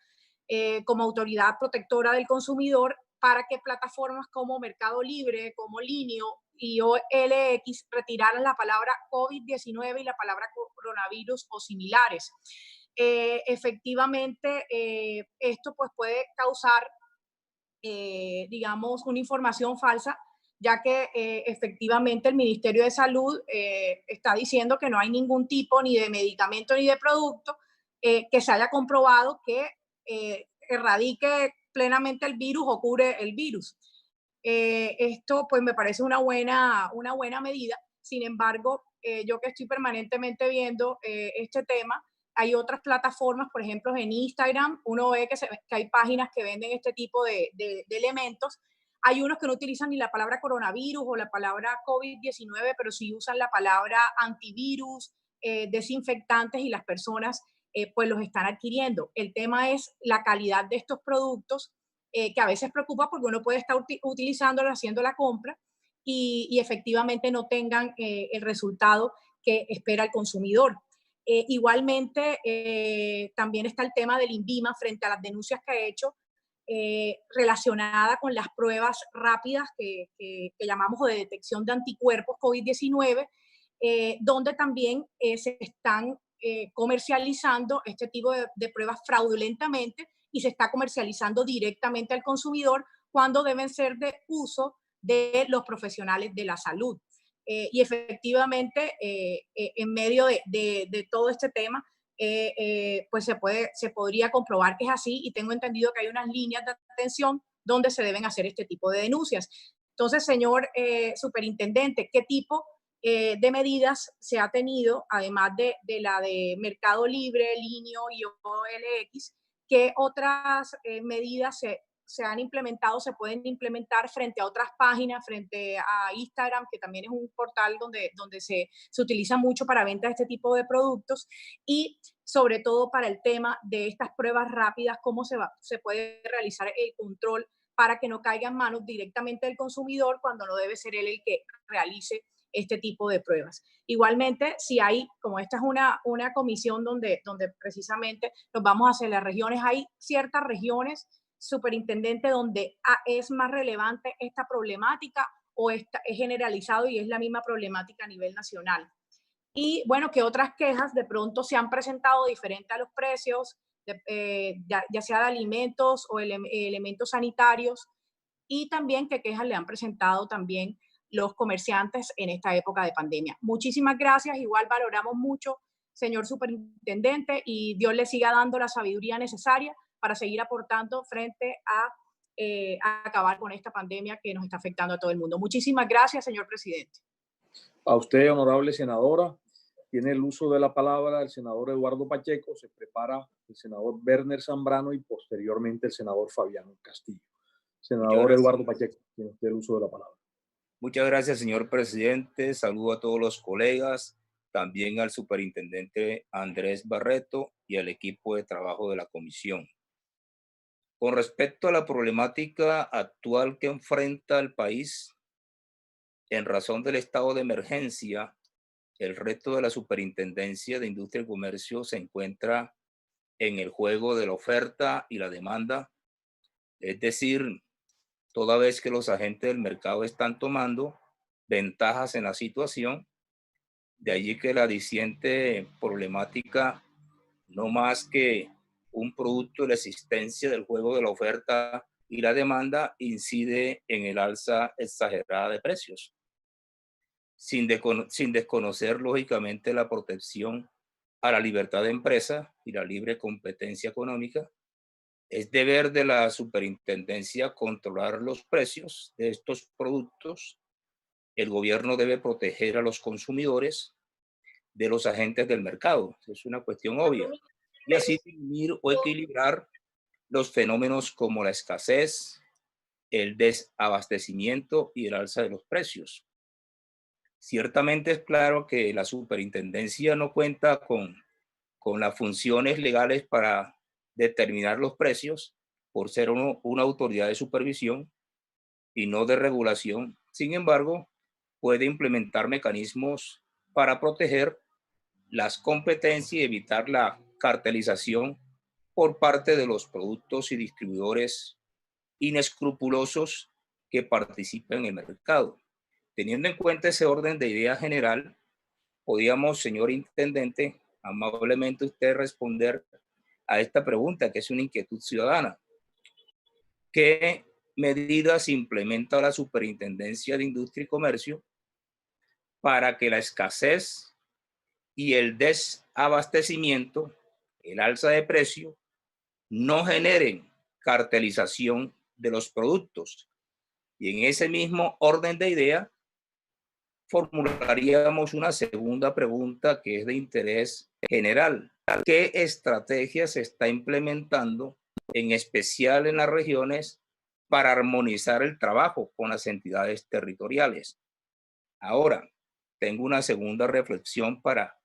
como autoridad protectora del consumidor para que plataformas como Mercado Libre, como Linio y OLX retiraran la palabra COVID-19 y la palabra coronavirus o similares. Efectivamente, esto pues puede causar, digamos, una información falsa, ya que efectivamente el Ministerio de Salud está diciendo que no hay ningún tipo ni de medicamento ni de producto que se haya comprobado que erradique plenamente el virus o cure el virus. Esto pues me parece una buena medida. Sin embargo, yo que estoy permanentemente viendo este tema, hay otras plataformas, por ejemplo en Instagram, uno ve que hay páginas que venden este tipo de elementos. Hay unos que no utilizan ni la palabra coronavirus o la palabra COVID-19, pero sí usan la palabra antivirus, desinfectantes, y las personas pues los están adquiriendo. El tema es la calidad de estos productos, que a veces preocupa porque uno puede estar utilizándolos, haciendo la compra y efectivamente no tengan el resultado que espera el consumidor. Igualmente, también está el tema del INVIMA frente a las denuncias que ha hecho relacionada con las pruebas rápidas que llamamos de detección de anticuerpos COVID-19, donde también se están comercializando este tipo de pruebas fraudulentamente y se está comercializando directamente al consumidor cuando deben ser de uso de los profesionales de la salud. Y efectivamente, en medio de todo este tema, pues se podría comprobar que es así, y tengo entendido que hay unas líneas de atención donde se deben hacer este tipo de denuncias. Entonces, señor superintendente, ¿qué tipo de medidas se ha tenido, además de la de Mercado Libre, Linio y OLX? ¿Qué otras medidas se han implementado, se pueden implementar frente a otras páginas, frente a Instagram, que también es un portal donde se utiliza mucho para venta de este tipo de productos, y sobre todo para el tema de estas pruebas rápidas, cómo se puede realizar el control para que no caiga en manos directamente del consumidor cuando no debe ser él el que realice este tipo de pruebas? Igualmente, si hay, como esta es una comisión donde precisamente nos vamos hacia las regiones, hay ciertas regiones, superintendente, donde es más relevante esta problemática o es generalizado y es la misma problemática a nivel nacional. Y bueno, que otras quejas de pronto se han presentado diferente a los precios, ya sea de alimentos o elementos sanitarios, y también qué quejas le han presentado también los comerciantes en esta época de pandemia. Muchísimas gracias, igual valoramos mucho, señor superintendente, y Dios le siga dando la sabiduría necesaria para seguir aportando frente a acabar con esta pandemia que nos está afectando a todo el mundo. Muchísimas gracias, señor presidente. A usted, honorable senadora. Tiene el uso de la palabra el senador Eduardo Pacheco, se prepara el senador Werner Zambrano y posteriormente el senador Fabián Castillo. Senador Eduardo Pacheco, tiene usted el uso de la palabra. Muchas gracias, señor presidente. Saludo a todos los colegas, también al superintendente Andrés Barreto y al equipo de trabajo de la comisión. Con respecto a la problemática actual que enfrenta el país, en razón del estado de emergencia, el resto de la Superintendencia de Industria y Comercio se encuentra en el juego de la oferta y la demanda, es decir, toda vez que los agentes del mercado están tomando ventajas en la situación, de allí que la diciente problemática no más que un producto de la existencia del juego de la oferta y la demanda incide en el alza exagerada de precios, sin desconocer lógicamente la protección a la libertad de empresa y la libre competencia económica. Es deber de la superintendencia controlar los precios de estos productos. El gobierno debe proteger a los consumidores de los agentes del mercado. Es una cuestión obvia. Y así disminuir o equilibrar los fenómenos como la escasez, el desabastecimiento y el alza de los precios. Ciertamente es claro que la superintendencia no cuenta con las funciones legales para determinar los precios por ser una autoridad de supervisión y no de regulación. Sin embargo, puede implementar mecanismos para proteger las competencias y evitar la cartelización por parte de los productos y distribuidores inescrupulosos que participan en el mercado. Teniendo en cuenta ese orden de idea general, podríamos, señor intendente, amablemente usted responder a esta pregunta, que es una inquietud ciudadana. ¿Qué medidas implementa la Superintendencia de Industria y Comercio para que la escasez y el desabastecimiento, el alza de precio, no generen cartelización de los productos? Y en ese mismo orden de idea, formularíamos una segunda pregunta que es de interés general. ¿Qué estrategias se está implementando, en especial en las regiones, para armonizar el trabajo con las entidades territoriales? Ahora, tengo una segunda reflexión para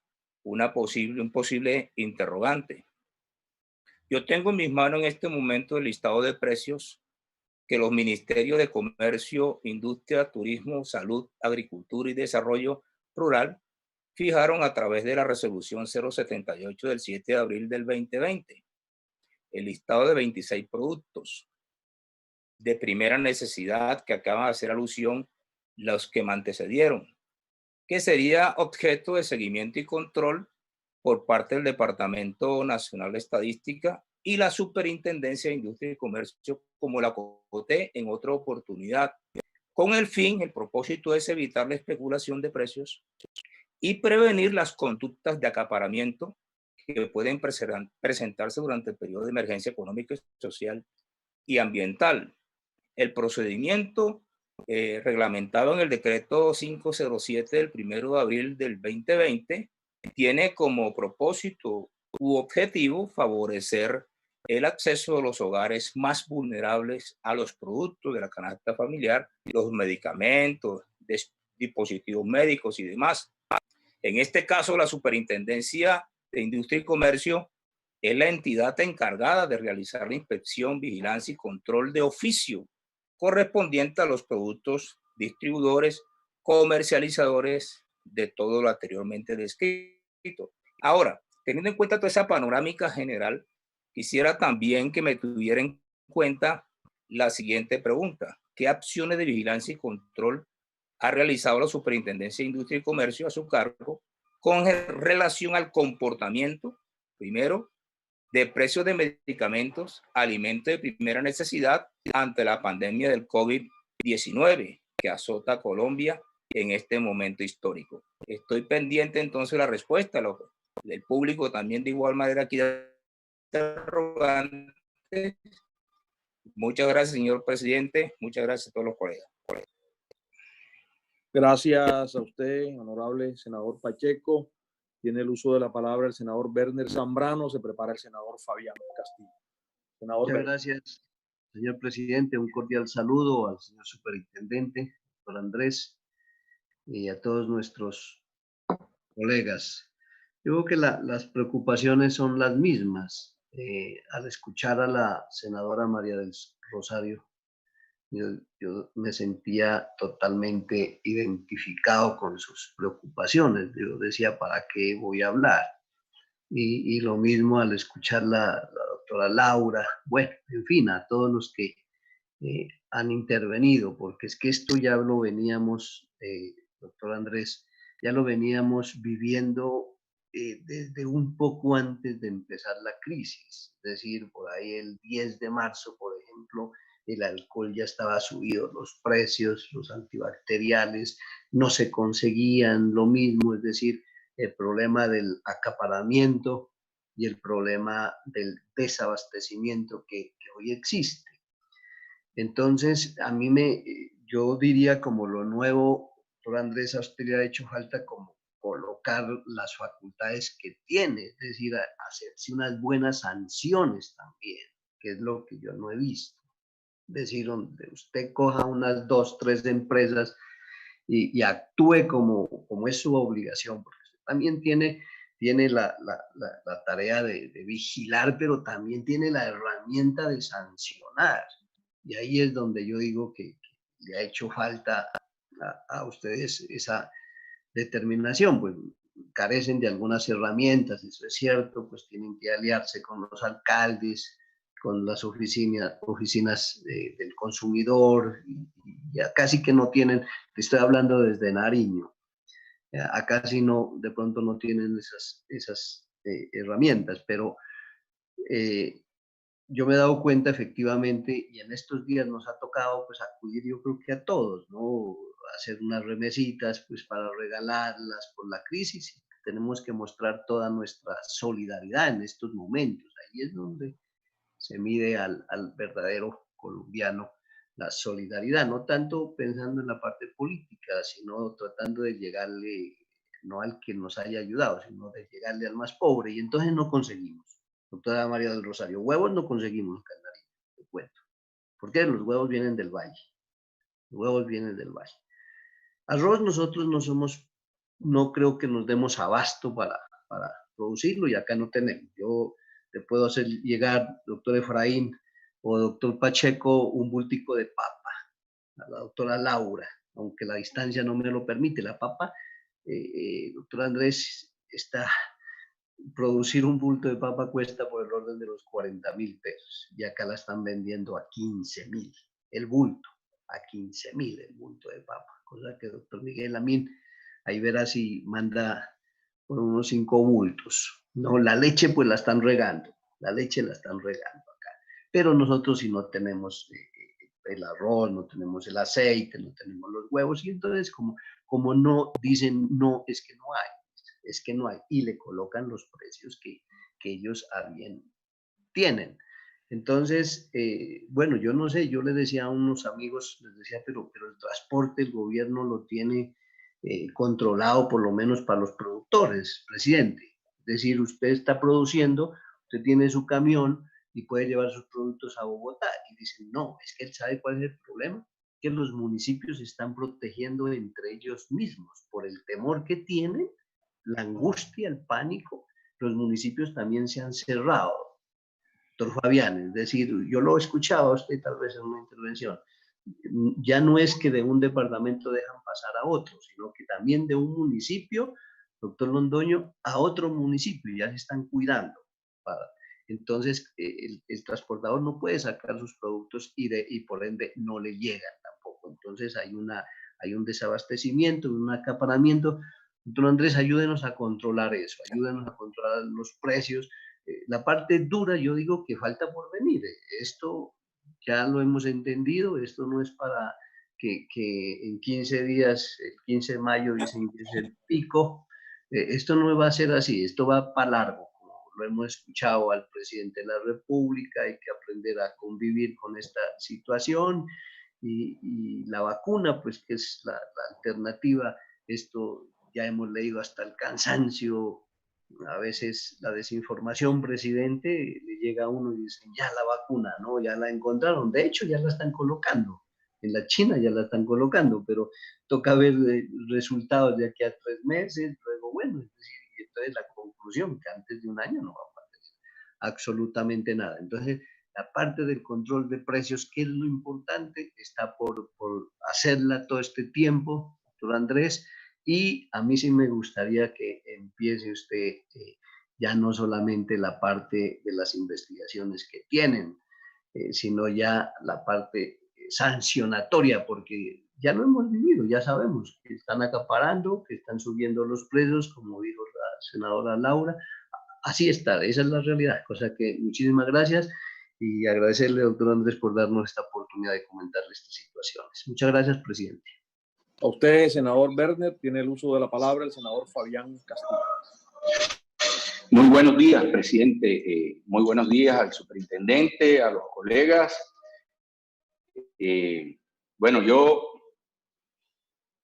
un posible interrogante. Yo tengo en mis manos en este momento el listado de precios que los ministerios de Comercio, Industria, Turismo, Salud, Agricultura y Desarrollo Rural fijaron a través de la resolución 078 del 7 de abril del 2020. El listado de 26 productos de primera necesidad que acaban de hacer alusión los que me antecedieron, que sería objeto de seguimiento y control por parte del Departamento Nacional de Estadística y la Superintendencia de Industria y Comercio, como la conté en otra oportunidad, con el propósito es evitar la especulación de precios y prevenir las conductas de acaparamiento que pueden presentarse durante el periodo de emergencia económica, social y ambiental. El procedimiento reglamentado en el decreto 507 del 1 de abril del 2020 tiene como propósito u objetivo favorecer el acceso de los hogares más vulnerables a los productos de la canasta familiar, los medicamentos, dispositivos médicos y demás. En este caso, la Superintendencia de Industria y Comercio es la entidad encargada de realizar la inspección, vigilancia y control de oficio correspondiente a los productos distribuidores, comercializadores de todo lo anteriormente descrito. Ahora, teniendo en cuenta toda esa panorámica general, quisiera también que me tuviera en cuenta la siguiente pregunta. ¿Qué acciones de vigilancia y control ha realizado la Superintendencia de Industria y Comercio a su cargo con relación al comportamiento, primero, de precios de medicamentos, alimentos de primera necesidad ante la pandemia del COVID-19 que azota a Colombia en este momento histórico? Estoy pendiente entonces de la respuesta del público también de igual manera aquí interrogante. Muchas gracias, señor presidente. Muchas gracias a todos los colegas. Gracias a usted, honorable senador Pacheco. Tiene el uso de la palabra el senador Werner Zambrano. Se prepara el senador Fabián Castillo. Senador Muchas gracias, señor presidente. Un cordial saludo al señor superintendente, doctor Andrés, y a todos nuestros colegas. Yo creo que las preocupaciones son las mismas. Al escuchar a la senadora María del Rosario, yo me sentía totalmente identificado con sus preocupaciones. Yo decía, ¿para qué voy a hablar? Y lo mismo al escuchar la doctora Laura, bueno, en fin, a todos los que han intervenido, porque es que esto ya lo veníamos, doctor Andrés, ya lo veníamos viviendo desde un poco antes de empezar la crisis, es decir, por ahí el 10 de marzo, por ejemplo, el alcohol ya estaba subido, los precios, los antibacteriales no se conseguían lo mismo, es decir, el problema del acaparamiento y el problema del desabastecimiento que hoy existe. Entonces, yo diría como lo nuevo, doctor Andrés, a usted le ha hecho falta como colocar las facultades que tiene, es decir, hacerse unas buenas sanciones también, que es lo que yo no he visto. Es decir, donde usted coja unas 2, 3 empresas y actúe como es su obligación, porque usted también tiene la tarea de vigilar, pero también tiene la herramienta de sancionar. Y ahí es donde yo digo que le ha hecho falta a ustedes esa determinación, pues carecen de algunas herramientas, eso es cierto, pues tienen que aliarse con los alcaldes, con las oficinas del consumidor, y ya casi que no tienen, te estoy hablando desde Nariño, acá sí no, de pronto no tienen esas herramientas, pero yo me he dado cuenta efectivamente, y en estos días nos ha tocado pues acudir yo creo que a todos, ¿no? Hacer unas remesitas pues para regalarlas por la crisis. Tenemos que mostrar toda nuestra solidaridad en estos momentos. Ahí es donde se mide al verdadero colombiano la solidaridad, no tanto pensando en la parte política, sino tratando de llegarle, no al que nos haya ayudado, sino de llegarle al más pobre, y entonces no conseguimos. Doctora María del Rosario, huevos no conseguimos en Nariño, te cuento. Porque los huevos vienen del valle. Los huevos vienen del valle. Arroz nosotros no creo que nos demos abasto para producirlo y acá no tenemos. Yo te puedo hacer llegar, doctor Efraín o doctor Pacheco, un bultico de papa. A la doctora Laura, aunque la distancia no me lo permite. La papa, doctor Andrés, producir un bulto de papa cuesta por el orden de los 40.000 pesos y acá la están vendiendo a 15.000 el bulto, a 15.000 el bulto de papa, cosa que doctor Miguel Amin ahí verá si manda por unos 5 bultos. No, la leche pues la están regando, la leche la están regando acá, pero nosotros si no tenemos el arroz, no tenemos el aceite, no tenemos los huevos, y entonces como no dicen no, es que no hay. Es que no hay, y le colocan los precios que ellos a bien tienen. Entonces, bueno, yo no sé, yo les decía a unos amigos, les decía, pero el transporte el gobierno lo tiene controlado por lo menos para los productores, presidente. Es decir, usted está produciendo, usted tiene su camión y puede llevar sus productos a Bogotá. Y dicen, no, es que él sabe cuál es el problema, que los municipios se están protegiendo entre ellos mismos por el temor que tienen, la angustia, el pánico. Los municipios también se han cerrado, doctor Fabián, es decir, yo lo he escuchado a usted tal vez en una intervención, ya no es que de un departamento dejan pasar a otro, sino que también de un municipio, doctor Londoño, a otro municipio, ya se están cuidando. Entonces, el transportador no puede sacar sus productos y por ende no le llegan tampoco. Entonces, hay un desabastecimiento, un acaparamiento. Doctor Andrés, ayúdenos a controlar eso, ayúdenos a controlar los precios. La parte dura, yo digo que falta por venir. Esto ya lo hemos entendido, esto no es para que en 15 días, el 15 de mayo dicen que es el pico. Esto no va a ser así, esto va para largo. Como lo hemos escuchado al presidente de la República, hay que aprender a convivir con esta situación y la vacuna, pues que es la alternativa. Esto ya hemos leído hasta el cansancio, a veces la desinformación, presidente, le llega a uno y dicen, ya la vacuna, ¿no? Ya la encontraron, de hecho ya la están colocando, en la China ya la están colocando, pero toca ver resultados de aquí a 3 meses, luego bueno, es decir, entonces la conclusión, que antes de un año no vamos a tener absolutamente nada. Entonces, la parte del control de precios, que es lo importante, está por hacerla todo este tiempo, doctor Andrés, y a mí sí me gustaría que empiece usted ya no solamente la parte de las investigaciones que tienen, sino ya la parte sancionatoria, porque ya lo hemos vivido, ya sabemos que están acaparando, que están subiendo los precios, como dijo la senadora Laura. Así está, esa es la realidad, cosa que muchísimas gracias y agradecerle, doctor Andrés, por darnos esta oportunidad de comentar estas situaciones. Muchas gracias, presidente. A usted, senador Berner, tiene el uso de la palabra el senador Fabián Castillo. Muy buenos días, presidente. Muy buenos días al superintendente, a los colegas. Bueno, yo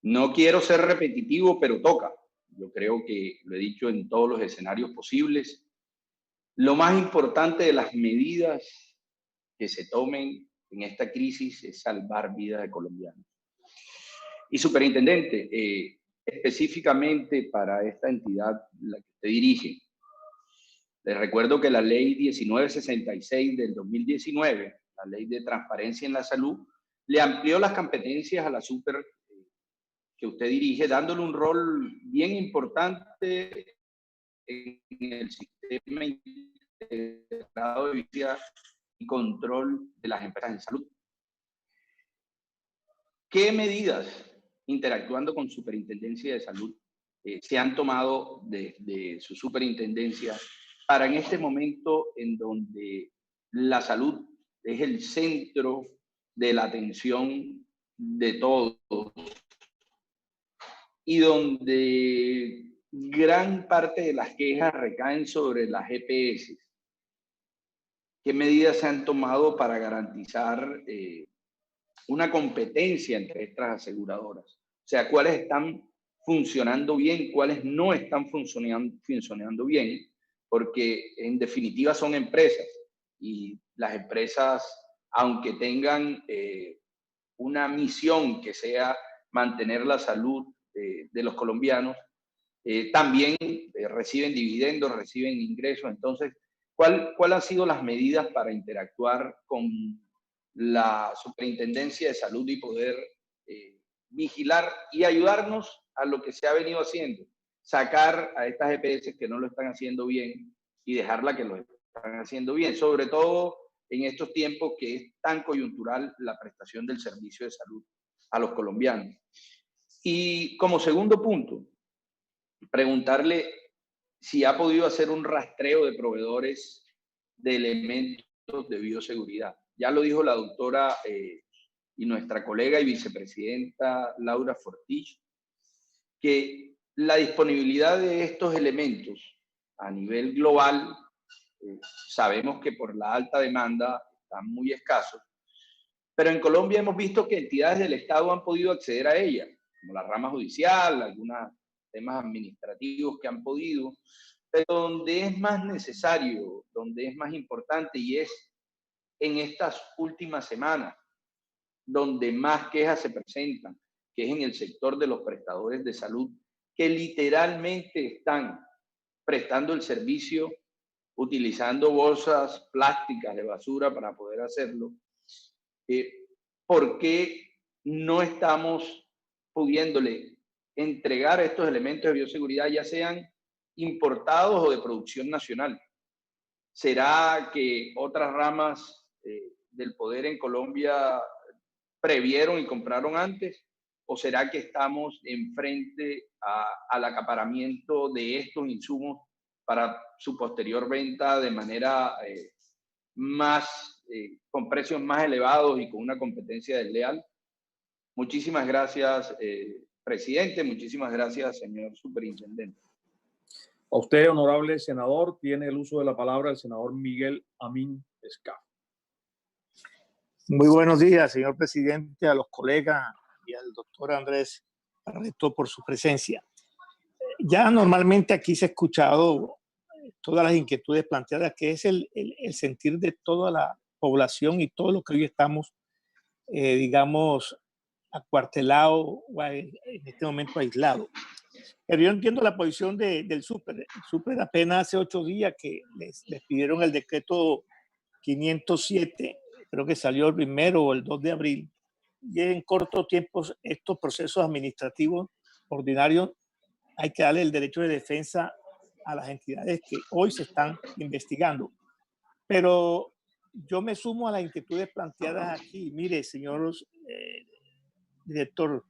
no quiero ser repetitivo, pero toca. Yo creo que lo he dicho en todos los escenarios posibles. Lo más importante de las medidas que se tomen en esta crisis es salvar vidas de colombianos. Y superintendente, específicamente para esta entidad la que usted dirige, les recuerdo que la ley 1966 del 2019, la ley de transparencia en la salud, le amplió las competencias a la super que usted dirige, dándole un rol bien importante en el sistema integrado de vigilancia y control de las empresas en salud. ¿Qué medidas, interactuando con Superintendencia de Salud, se han tomado de su superintendencia para en este momento en donde la salud es el centro de la atención de todos y donde gran parte de las quejas recaen sobre las EPS? ¿Qué medidas se han tomado para garantizar una competencia entre estas aseguradoras? O sea, ¿cuáles están funcionando bien, cuáles no están funcionando bien? Porque en definitiva son empresas y las empresas, aunque tengan una misión que sea mantener la salud de los colombianos, también reciben dividendos, reciben ingresos. Entonces, ¿cuál han sido las medidas para interactuar con la Superintendencia de Salud y poder vigilar y ayudarnos a lo que se ha venido haciendo? Sacar a estas EPS que no lo están haciendo bien y dejarla que lo están haciendo bien, sobre todo en estos tiempos que es tan coyuntural la prestación del servicio de salud a los colombianos. Y como segundo punto, preguntarle si ha podido hacer un rastreo de proveedores de elementos de bioseguridad. Ya lo dijo la doctora y nuestra colega y vicepresidenta Laura Fortich, que la disponibilidad de estos elementos a nivel global, sabemos que por la alta demanda están muy escasos, pero en Colombia hemos visto que entidades del Estado han podido acceder a ella, como la rama judicial, algunos temas administrativos que han podido, pero donde es más necesario, donde es más importante y es en estas últimas semanas, donde más quejas se presentan, que es en el sector de los prestadores de salud, que literalmente están prestando el servicio utilizando bolsas plásticas de basura para poder hacerlo. ¿Por qué no estamos pudiéndole entregar estos elementos de bioseguridad, ya sean importados o de producción nacional? ¿Será que otras ramas del poder en Colombia previeron y compraron antes? ¿O será que estamos enfrente al acaparamiento de estos insumos para su posterior venta de manera con precios más elevados y con una competencia desleal? Muchísimas gracias, presidente. Muchísimas gracias, señor superintendente. A usted, honorable senador, tiene el uso de la palabra el senador Miguel Amin Escaf. Muy buenos días, señor presidente, a los colegas y al doctor Andrés Barreto por su presencia. Ya normalmente aquí se ha escuchado todas las inquietudes planteadas, que es el sentir de toda la población y todo lo que hoy estamos, digamos, acuartelados o en este momento aislados. Pero yo entiendo la posición del súper. El súper apenas hace 8 días que les pidieron el decreto 507, creo que salió el 1 o el 2 de abril, y en corto tiempo estos procesos administrativos ordinarios hay que darle el derecho de defensa a las entidades que hoy se están investigando. Pero yo me sumo a las inquietudes planteadas aquí. Mire, señor director,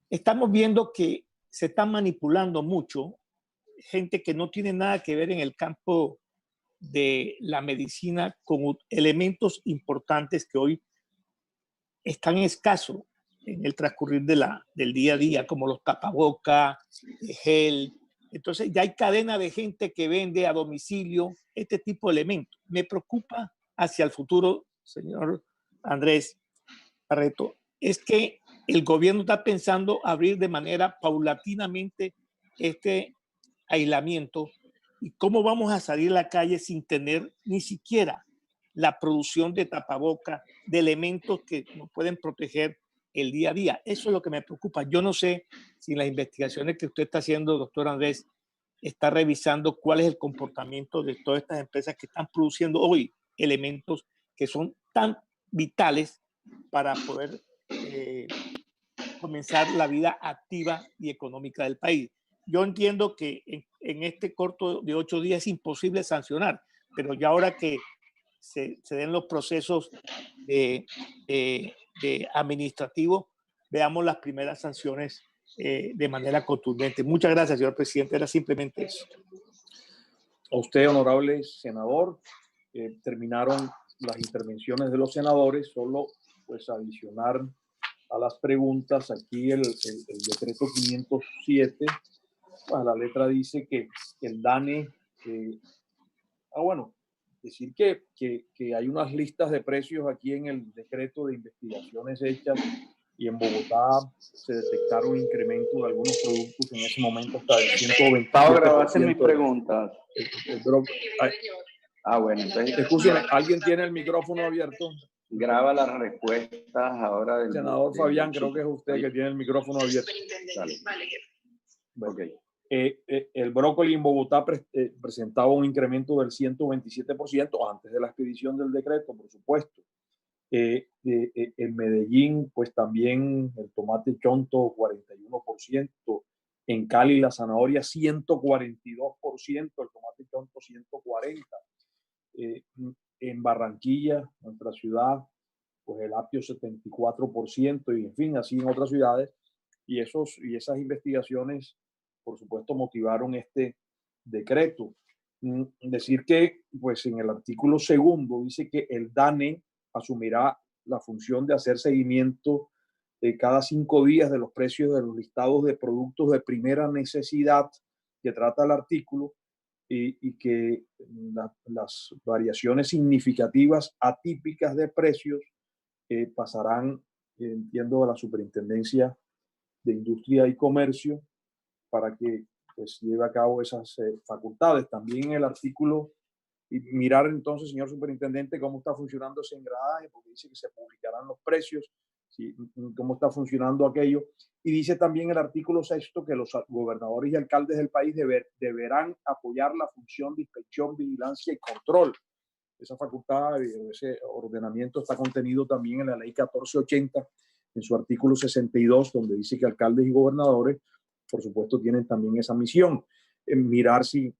estamos viendo que se está manipulando mucho gente que no tiene nada que ver en el campo de la medicina con elementos importantes que hoy están escasos en el transcurrir del día a día, como los tapabocas, gel. Entonces ya hay cadena de gente que vende a domicilio este tipo de elementos. Me preocupa hacia el futuro, señor Andrés Barreto, es que el gobierno está pensando abrir de manera paulatinamente este aislamiento y cómo vamos a salir a la calle sin tener ni siquiera la producción de tapabocas, de elementos que nos pueden proteger el día a día. Eso es lo que me preocupa. Yo no sé si en las investigaciones que usted está haciendo, doctor Andrés, está revisando cuál es el comportamiento de todas estas empresas que están produciendo hoy elementos que son tan vitales para poder comenzar la vida activa y económica del país. Yo entiendo que en este corto de 8 días es imposible sancionar, pero ya ahora que se den los procesos de administrativos, veamos las primeras sanciones de manera contundente. Muchas gracias, señor presidente. Era simplemente eso. A usted, honorable senador, terminaron las intervenciones de los senadores. Solo pues adicionar a las preguntas aquí el decreto 507, pues la letra dice que el DANE, decir que hay unas listas de precios aquí en el decreto de investigaciones hechas y en Bogotá se detectaron incrementos de algunos productos en ese momento hasta el 127%. Estaba grabaste mis preguntas. Bueno, entonces... Escúcheme, ¿alguien tiene el micrófono abierto? Graba las respuestas ahora del... Senador Fabián, creo que es usted que tiene el micrófono abierto. Bueno, okay. El brócoli en Bogotá presentaba un incremento del 127% antes de la expedición del decreto, por supuesto. En Medellín, pues también el tomate chonto 41%, en Cali la zanahoria 142%, el tomate chonto 140%, en Barranquilla, nuestra ciudad, pues el apio 74%, y en fin, así en otras ciudades, y esas investigaciones, por supuesto, motivaron este decreto. Decir que, pues en el artículo 2 dice que el DANE asumirá la función de hacer seguimiento cada 5 días de los precios de los listados de productos de primera necesidad que trata el artículo, y que las variaciones significativas atípicas de precios pasarán, entiendo, a la Superintendencia de Industria y Comercio para que pues lleve a cabo esas facultades. También en el artículo, y mirar entonces, señor superintendente, cómo está funcionando ese engranaje, porque dice que se publicarán los precios, ¿sí? Cómo está funcionando aquello. Y dice también el artículo 6 que los gobernadores y alcaldes del país deberán apoyar la función de inspección, vigilancia y control. Esa facultad, ese ordenamiento está contenido también en la ley 1480, en su artículo 62, donde dice que alcaldes y gobernadores, por supuesto, tienen también esa misión, en mirar si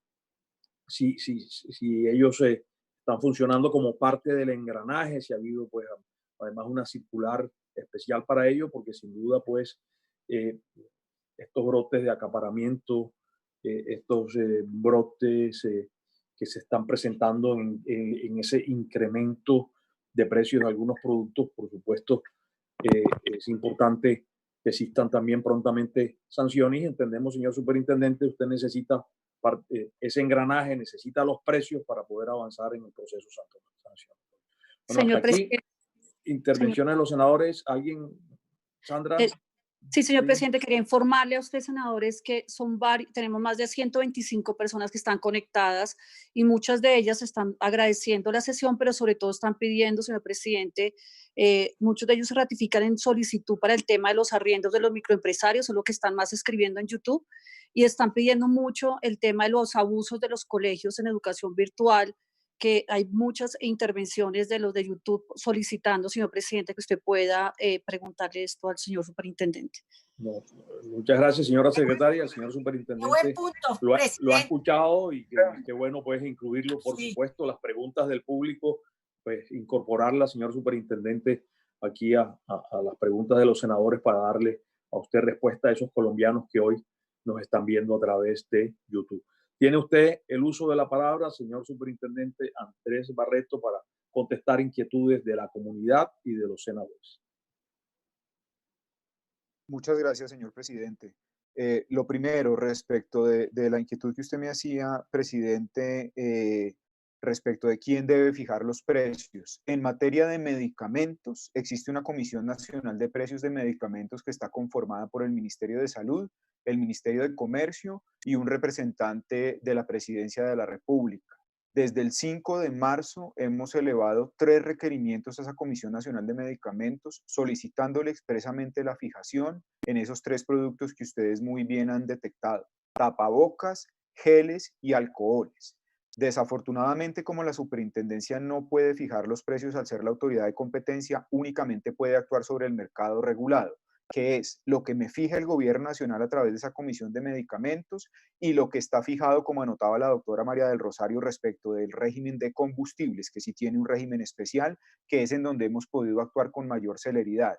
ellos están funcionando como parte del engranaje, si ha habido, pues, además una circular especial para ello, porque sin duda, pues, estos brotes de acaparamiento, estos brotes que se están presentando en ese incremento de precios de algunos productos, por supuesto, es importante que existan también prontamente sanciones. Y entendemos, señor superintendente, usted necesita ese engranaje, necesita los precios para poder avanzar en el proceso sancionador. Bueno, señor hasta aquí, presidente. intervenciones de los senadores. ¿Alguien, Sandra? Sí, señor presidente, quería informarle a usted, senadores, que tenemos más de 125 personas que están conectadas y muchas de ellas están agradeciendo la sesión, pero sobre todo están pidiendo, señor presidente, muchos de ellos se ratifican en solicitud para el tema de los arriendos de los microempresarios, es lo que están más escribiendo en YouTube, y están pidiendo mucho el tema de los abusos de los colegios en educación virtual, que hay muchas intervenciones de los de YouTube solicitando, señor presidente, que usted pueda preguntarle esto al señor superintendente. No, muchas gracias, señora secretaria. El señor superintendente lo ha escuchado y qué bueno pues incluirlo, por supuesto, las preguntas del público pues, incorporarla, señor superintendente, aquí a las preguntas de los senadores para darle a usted respuesta a esos colombianos que hoy nos están viendo a través de YouTube. Tiene usted el uso de la palabra, señor superintendente Andrés Barreto, para contestar inquietudes de la comunidad y de los senadores. Muchas gracias, señor presidente. Lo primero, respecto de la inquietud que usted me hacía, presidente, respecto de quién debe fijar los precios. En materia de medicamentos, existe una Comisión Nacional de Precios de Medicamentos que está conformada por el Ministerio de Salud, el Ministerio de Comercio y un representante de la Presidencia de la República. Desde el 5 de marzo hemos elevado 3 requerimientos a esa Comisión Nacional de Medicamentos solicitándole expresamente la fijación en esos 3 productos que ustedes muy bien han detectado: tapabocas, geles y alcoholes. Desafortunadamente, como la superintendencia no puede fijar los precios al ser la autoridad de competencia, únicamente puede actuar sobre el mercado regulado, que es lo que me fija el gobierno nacional a través de esa comisión de medicamentos y lo que está fijado, como anotaba la doctora María del Rosario, respecto del régimen de combustibles, que sí tiene un régimen especial, que es en donde hemos podido actuar con mayor celeridad.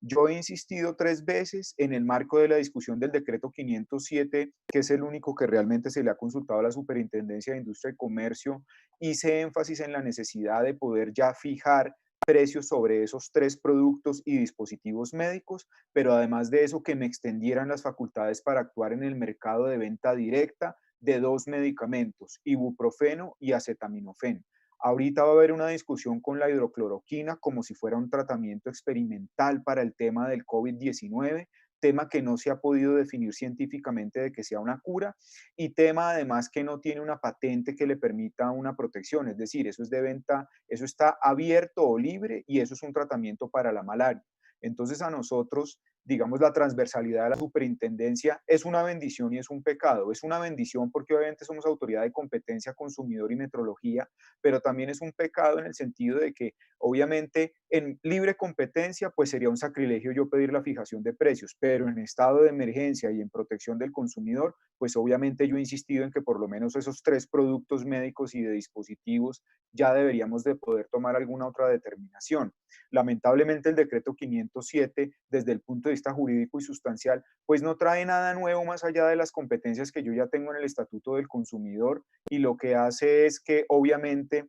Yo he insistido 3 veces en el marco de la discusión del decreto 507, que es el único que realmente se le ha consultado a la Superintendencia de Industria y Comercio, hice énfasis en la necesidad de poder ya fijar precios sobre esos 3 productos y dispositivos médicos, pero además de eso que me extendieran las facultades para actuar en el mercado de venta directa de 2 medicamentos, ibuprofeno y acetaminofén. Ahorita va a haber una discusión con la hidrocloroquina como si fuera un tratamiento experimental para el tema del COVID-19, tema que no se ha podido definir científicamente de que sea una cura y tema además que no tiene una patente que le permita una protección, es decir, eso es de venta, eso está abierto o libre y eso es un tratamiento para la malaria. Entonces a nosotros, digamos, la transversalidad de la superintendencia es una bendición y es un pecado. Es una bendición porque obviamente somos autoridad de competencia, consumidor y metrología, pero también es un pecado en el sentido de que obviamente en libre competencia pues sería un sacrilegio yo pedir la fijación de precios, pero en estado de emergencia y en protección del consumidor pues obviamente yo he insistido en que por lo menos esos 3 productos médicos y de dispositivos ya deberíamos de poder tomar alguna otra determinación. Lamentablemente el decreto 507 desde el punto de vista jurídico y sustancial pues no trae nada nuevo más allá de las competencias que yo ya tengo en el Estatuto del Consumidor y lo que hace es que obviamente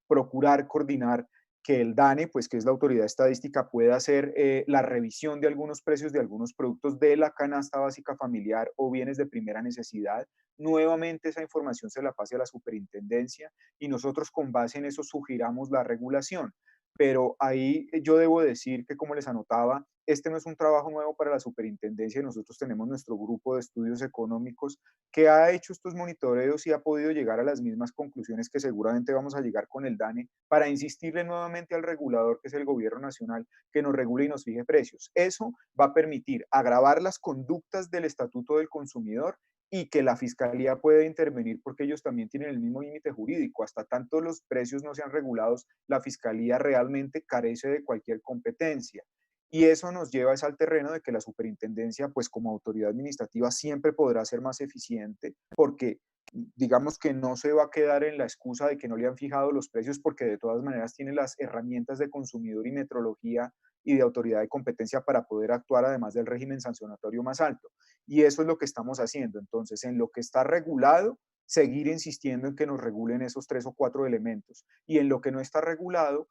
procurar coordinar que el DANE, pues que es la autoridad estadística, pueda hacer la revisión de algunos precios de algunos productos de la canasta básica familiar o bienes de primera necesidad. Nuevamente esa información se la pase a la superintendencia y nosotros con base en eso sugiramos la regulación. Pero ahí yo debo decir que, como les anotaba, este no es un trabajo nuevo para la superintendencia y nosotros tenemos nuestro grupo de estudios económicos que ha hecho estos monitoreos y ha podido llegar a las mismas conclusiones que seguramente vamos a llegar con el DANE para insistirle nuevamente al regulador, que es el gobierno nacional, que nos regule y nos fije precios. Eso va a permitir agravar las conductas del Estatuto del Consumidor y que la fiscalía puede intervenir porque ellos también tienen el mismo límite jurídico. Hasta tanto los precios no sean regulados, la fiscalía realmente carece de cualquier competencia. Y eso nos lleva al terreno de que la superintendencia, pues como autoridad administrativa, siempre podrá ser más eficiente porque digamos que no se va a quedar en la excusa de que no le han fijado los precios porque de todas maneras tiene las herramientas de consumidor y metrología y de autoridad de competencia para poder actuar además del régimen sancionatorio más alto. Y eso es lo que estamos haciendo. Entonces, en lo que está regulado, seguir insistiendo en que nos regulen esos 3 o 4 elementos. Y en lo que no está regulado,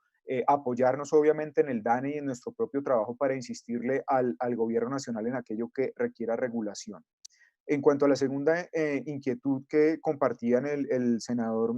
apoyarnos obviamente en el DANE y en nuestro propio trabajo para insistirle al gobierno nacional en aquello que requiera regulación. En cuanto a la segunda inquietud que compartían el senador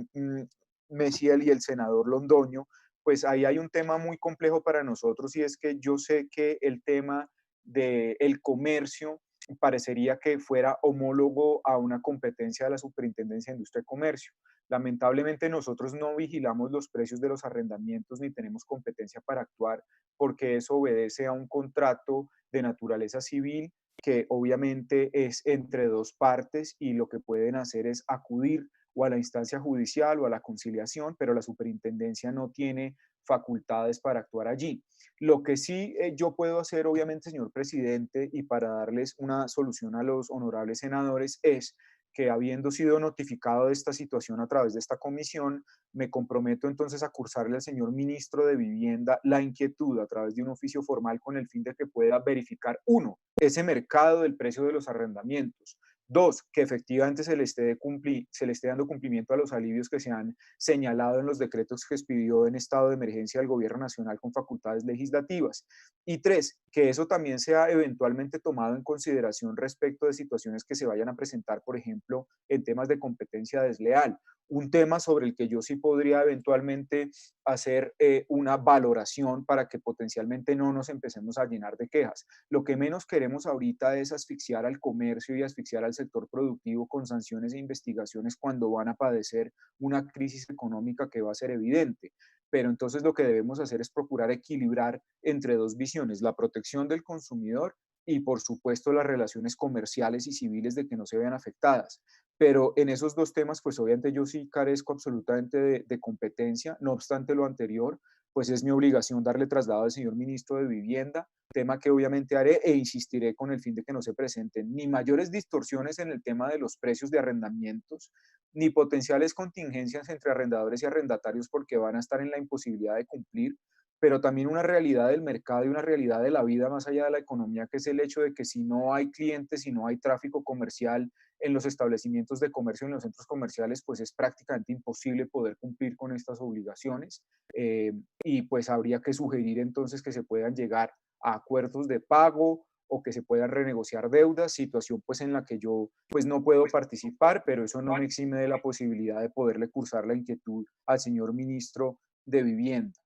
Messiel y el senador Londoño, pues ahí hay un tema muy complejo para nosotros y es que yo sé que el tema del comercio parecería que fuera homólogo a una competencia de la Superintendencia de Industria y Comercio. Lamentablemente nosotros no vigilamos los precios de los arrendamientos ni tenemos competencia para actuar porque eso obedece a un contrato de naturaleza civil que obviamente es entre 2 partes y lo que pueden hacer es acudir o a la instancia judicial o a la conciliación, pero la superintendencia no tiene facultades para actuar allí. Lo que sí yo puedo hacer, obviamente, señor presidente, y para darles una solución a los honorables senadores, es que habiendo sido notificado de esta situación a través de esta comisión, me comprometo entonces a cursarle al señor ministro de Vivienda la inquietud a través de un oficio formal con el fin de que pueda verificar, uno, ese mercado del precio de los arrendamientos. Dos, que efectivamente se le esté dando cumplimiento a los alivios que se han señalado en los decretos que expidió en estado de emergencia el gobierno nacional con facultades legislativas. Y tres, que eso también sea eventualmente tomado en consideración respecto de situaciones que se vayan a presentar, por ejemplo, en temas de competencia desleal. Un tema sobre el que yo sí podría eventualmente hacer una valoración para que potencialmente no nos empecemos a llenar de quejas. Lo que menos queremos ahorita es asfixiar al comercio y asfixiar al sector productivo con sanciones e investigaciones cuando van a padecer una crisis económica que va a ser evidente. Pero entonces lo que debemos hacer es procurar equilibrar entre dos visiones, la protección del consumidor y por supuesto las relaciones comerciales y civiles de que no se vean afectadas. Pero en esos dos temas, pues obviamente yo sí carezco absolutamente de competencia. No obstante lo anterior, pues es mi obligación darle traslado al señor ministro de Vivienda, tema que obviamente haré e insistiré con el fin de que no se presenten ni mayores distorsiones en el tema de los precios de arrendamientos, ni potenciales contingencias entre arrendadores y arrendatarios porque van a estar en la imposibilidad de cumplir, pero también una realidad del mercado y una realidad de la vida más allá de la economía, que es el hecho de que si no hay clientes, si no hay tráfico comercial en los establecimientos de comercio, en los centros comerciales, pues es prácticamente imposible poder cumplir con estas obligaciones y pues habría que sugerir entonces que se puedan llegar a acuerdos de pago o que se puedan renegociar deudas, situación pues en la que yo pues no puedo participar, pero eso no me exime de la posibilidad de poderle cursar la inquietud al señor ministro de Vivienda.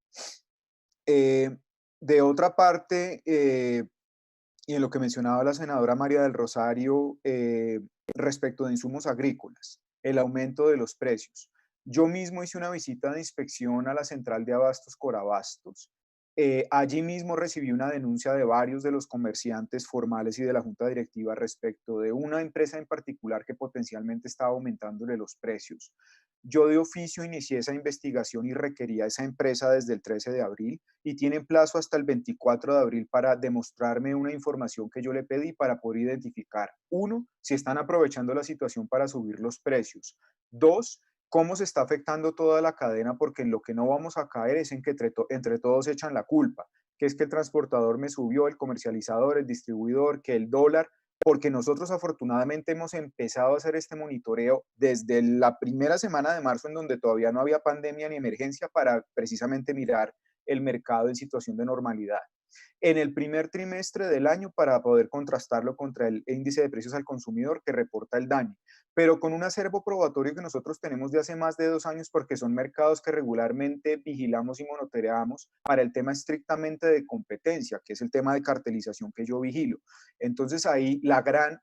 De otra parte, y en lo que mencionaba la senadora María del Rosario respecto de insumos agrícolas, el aumento de los precios. Yo mismo hice una visita de inspección a la central de abastos Corabastos. Allí mismo recibí una denuncia de varios de los comerciantes formales y de la junta directiva respecto de una empresa en particular que potencialmente estaba aumentándole los precios. Yo de oficio inicié esa investigación y requería a esa empresa desde el 13 de abril y tienen plazo hasta el 24 de abril para demostrarme una información que yo le pedí para poder identificar, uno, si están aprovechando la situación para subir los precios. Dos, cómo se está afectando toda la cadena, porque en lo que no vamos a caer es en que entre todos echan la culpa, que es que el transportador me subió, el comercializador, el distribuidor, que el dólar, porque nosotros afortunadamente hemos empezado a hacer este monitoreo desde la primera semana de marzo en donde todavía no había pandemia ni emergencia para precisamente mirar el mercado en situación de normalidad. En el primer trimestre del año para poder contrastarlo contra el índice de precios al consumidor que reporta el DANE, pero con un acervo probatorio que nosotros tenemos de hace más de 2 años porque son mercados que regularmente vigilamos y monitoreamos para el tema estrictamente de competencia, que es el tema de cartelización que yo vigilo. Entonces ahí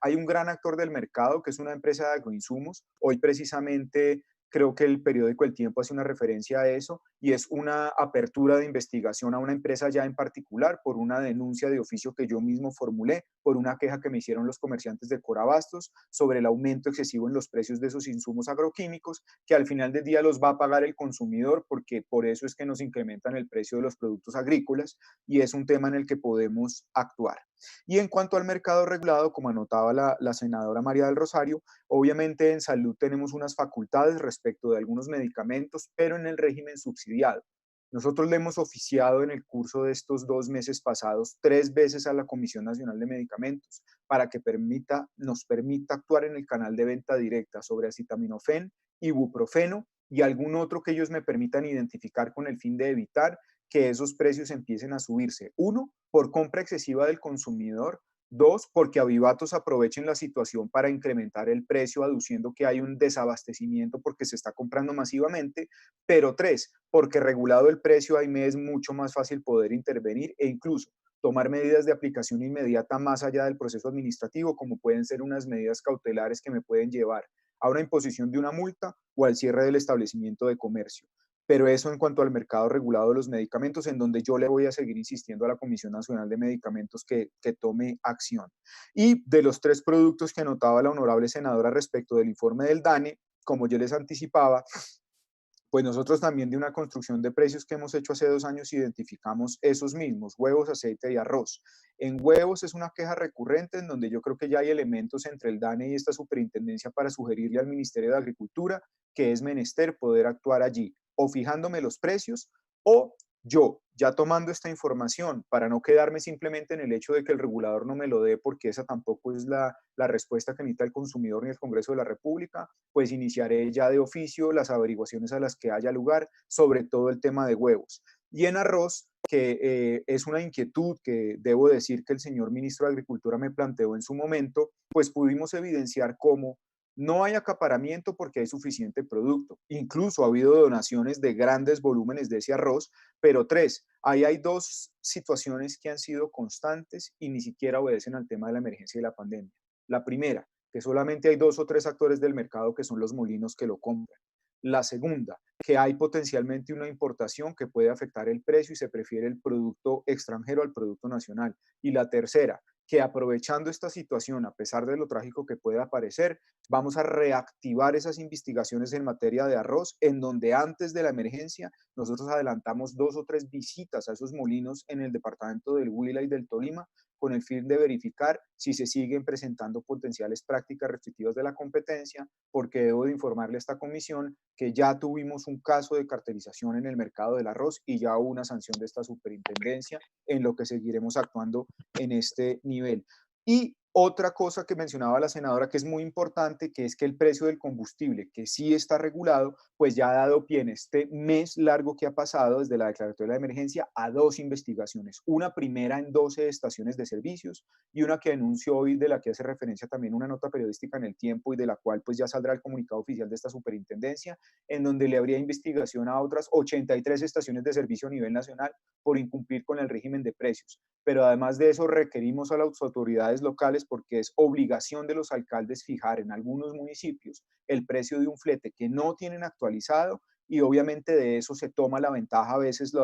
hay un gran actor del mercado que es una empresa de agroinsumos. Hoy precisamente creo que el periódico El Tiempo hace una referencia a eso y es una apertura de investigación a una empresa ya en particular por una denuncia de oficio que yo mismo formulé, por una queja que me hicieron los comerciantes de Corabastos sobre el aumento excesivo en los precios de esos insumos agroquímicos, que al final del día los va a pagar el consumidor porque por eso es que nos incrementan el precio de los productos agrícolas y es un tema en el que podemos actuar. Y en cuanto al mercado regulado, como anotaba la senadora María del Rosario, obviamente en salud tenemos unas facultades respecto de algunos medicamentos, pero en el régimen subsidiado. Nosotros le hemos oficiado en el curso de estos 2 meses pasados 3 veces a la Comisión Nacional de Medicamentos para que nos permita actuar en el canal de venta directa sobre acetaminofén, ibuprofeno y algún otro que ellos me permitan identificar con el fin de evitar que esos precios empiecen a subirse. Uno, por compra excesiva del consumidor. Dos, porque avivatos aprovechen la situación para incrementar el precio, aduciendo que hay un desabastecimiento porque se está comprando masivamente. Pero tres, porque regulado el precio, ahí me es mucho más fácil poder intervenir e incluso tomar medidas de aplicación inmediata más allá del proceso administrativo, como pueden ser unas medidas cautelares que me pueden llevar a una imposición de una multa o al cierre del establecimiento de comercio. Pero eso en cuanto al mercado regulado de los medicamentos, en donde yo le voy a seguir insistiendo a la Comisión Nacional de Medicamentos que tome acción. Y de los 3 productos que anotaba la honorable senadora respecto del informe del DANE, como yo les anticipaba, Pues nosotros también de una construcción de precios que hemos hecho hace 2 años identificamos esos mismos, huevos, aceite y arroz. En huevos es una queja recurrente en donde yo creo que ya hay elementos entre el DANE y esta superintendencia para sugerirle al Ministerio de Agricultura que es menester poder actuar allí, o fijándome los precios, o yo, ya tomando esta información, para no quedarme simplemente en el hecho de que el regulador no me lo dé, porque esa tampoco es la respuesta que necesita el consumidor ni el Congreso de la República, pues iniciaré ya de oficio las averiguaciones a las que haya lugar, sobre todo el tema de huevos. Y en arroz, que es una inquietud que debo decir que el señor ministro de Agricultura me planteó en su momento, pues pudimos evidenciar cómo no hay acaparamiento porque hay suficiente producto. Incluso ha habido donaciones de grandes volúmenes de ese arroz, pero 3, ahí hay 2 situaciones que han sido constantes y ni siquiera obedecen al tema de la emergencia y la pandemia. La primera, que solamente hay 2 o 3 actores del mercado que son los molinos que lo compran. La segunda, que hay potencialmente una importación que puede afectar el precio y se prefiere el producto extranjero al producto nacional. Y la tercera, que aprovechando esta situación, a pesar de lo trágico que pueda parecer, vamos a reactivar esas investigaciones en materia de arroz, en donde antes de la emergencia nosotros adelantamos 2 o 3 visitas a esos molinos en el departamento del Huila y del Tolima, con el fin de verificar si se siguen presentando potenciales prácticas restrictivas de la competencia, porque debo de informarle a esta comisión que ya tuvimos un caso de cartelización en el mercado del arroz y ya hubo una sanción de esta superintendencia, en lo que seguiremos actuando en este nivel. Y otra cosa que mencionaba la senadora que es muy importante, que es que el precio del combustible, que sí está regulado, pues ya ha dado pie en este mes largo que ha pasado desde la declaratoria de emergencia a 2 investigaciones. Una primera en 12 estaciones de servicios y una que anunció hoy, de la que hace referencia también una nota periodística en El Tiempo y de la cual pues ya saldrá el comunicado oficial de esta superintendencia, en donde le habría investigación a otras 83 estaciones de servicio a nivel nacional por incumplir con el régimen de precios. Pero además de eso requerimos a las autoridades locales, porque es obligación de los alcaldes fijar en algunos municipios el precio de un flete que no tienen actualizado, y obviamente de eso se toma la ventaja a veces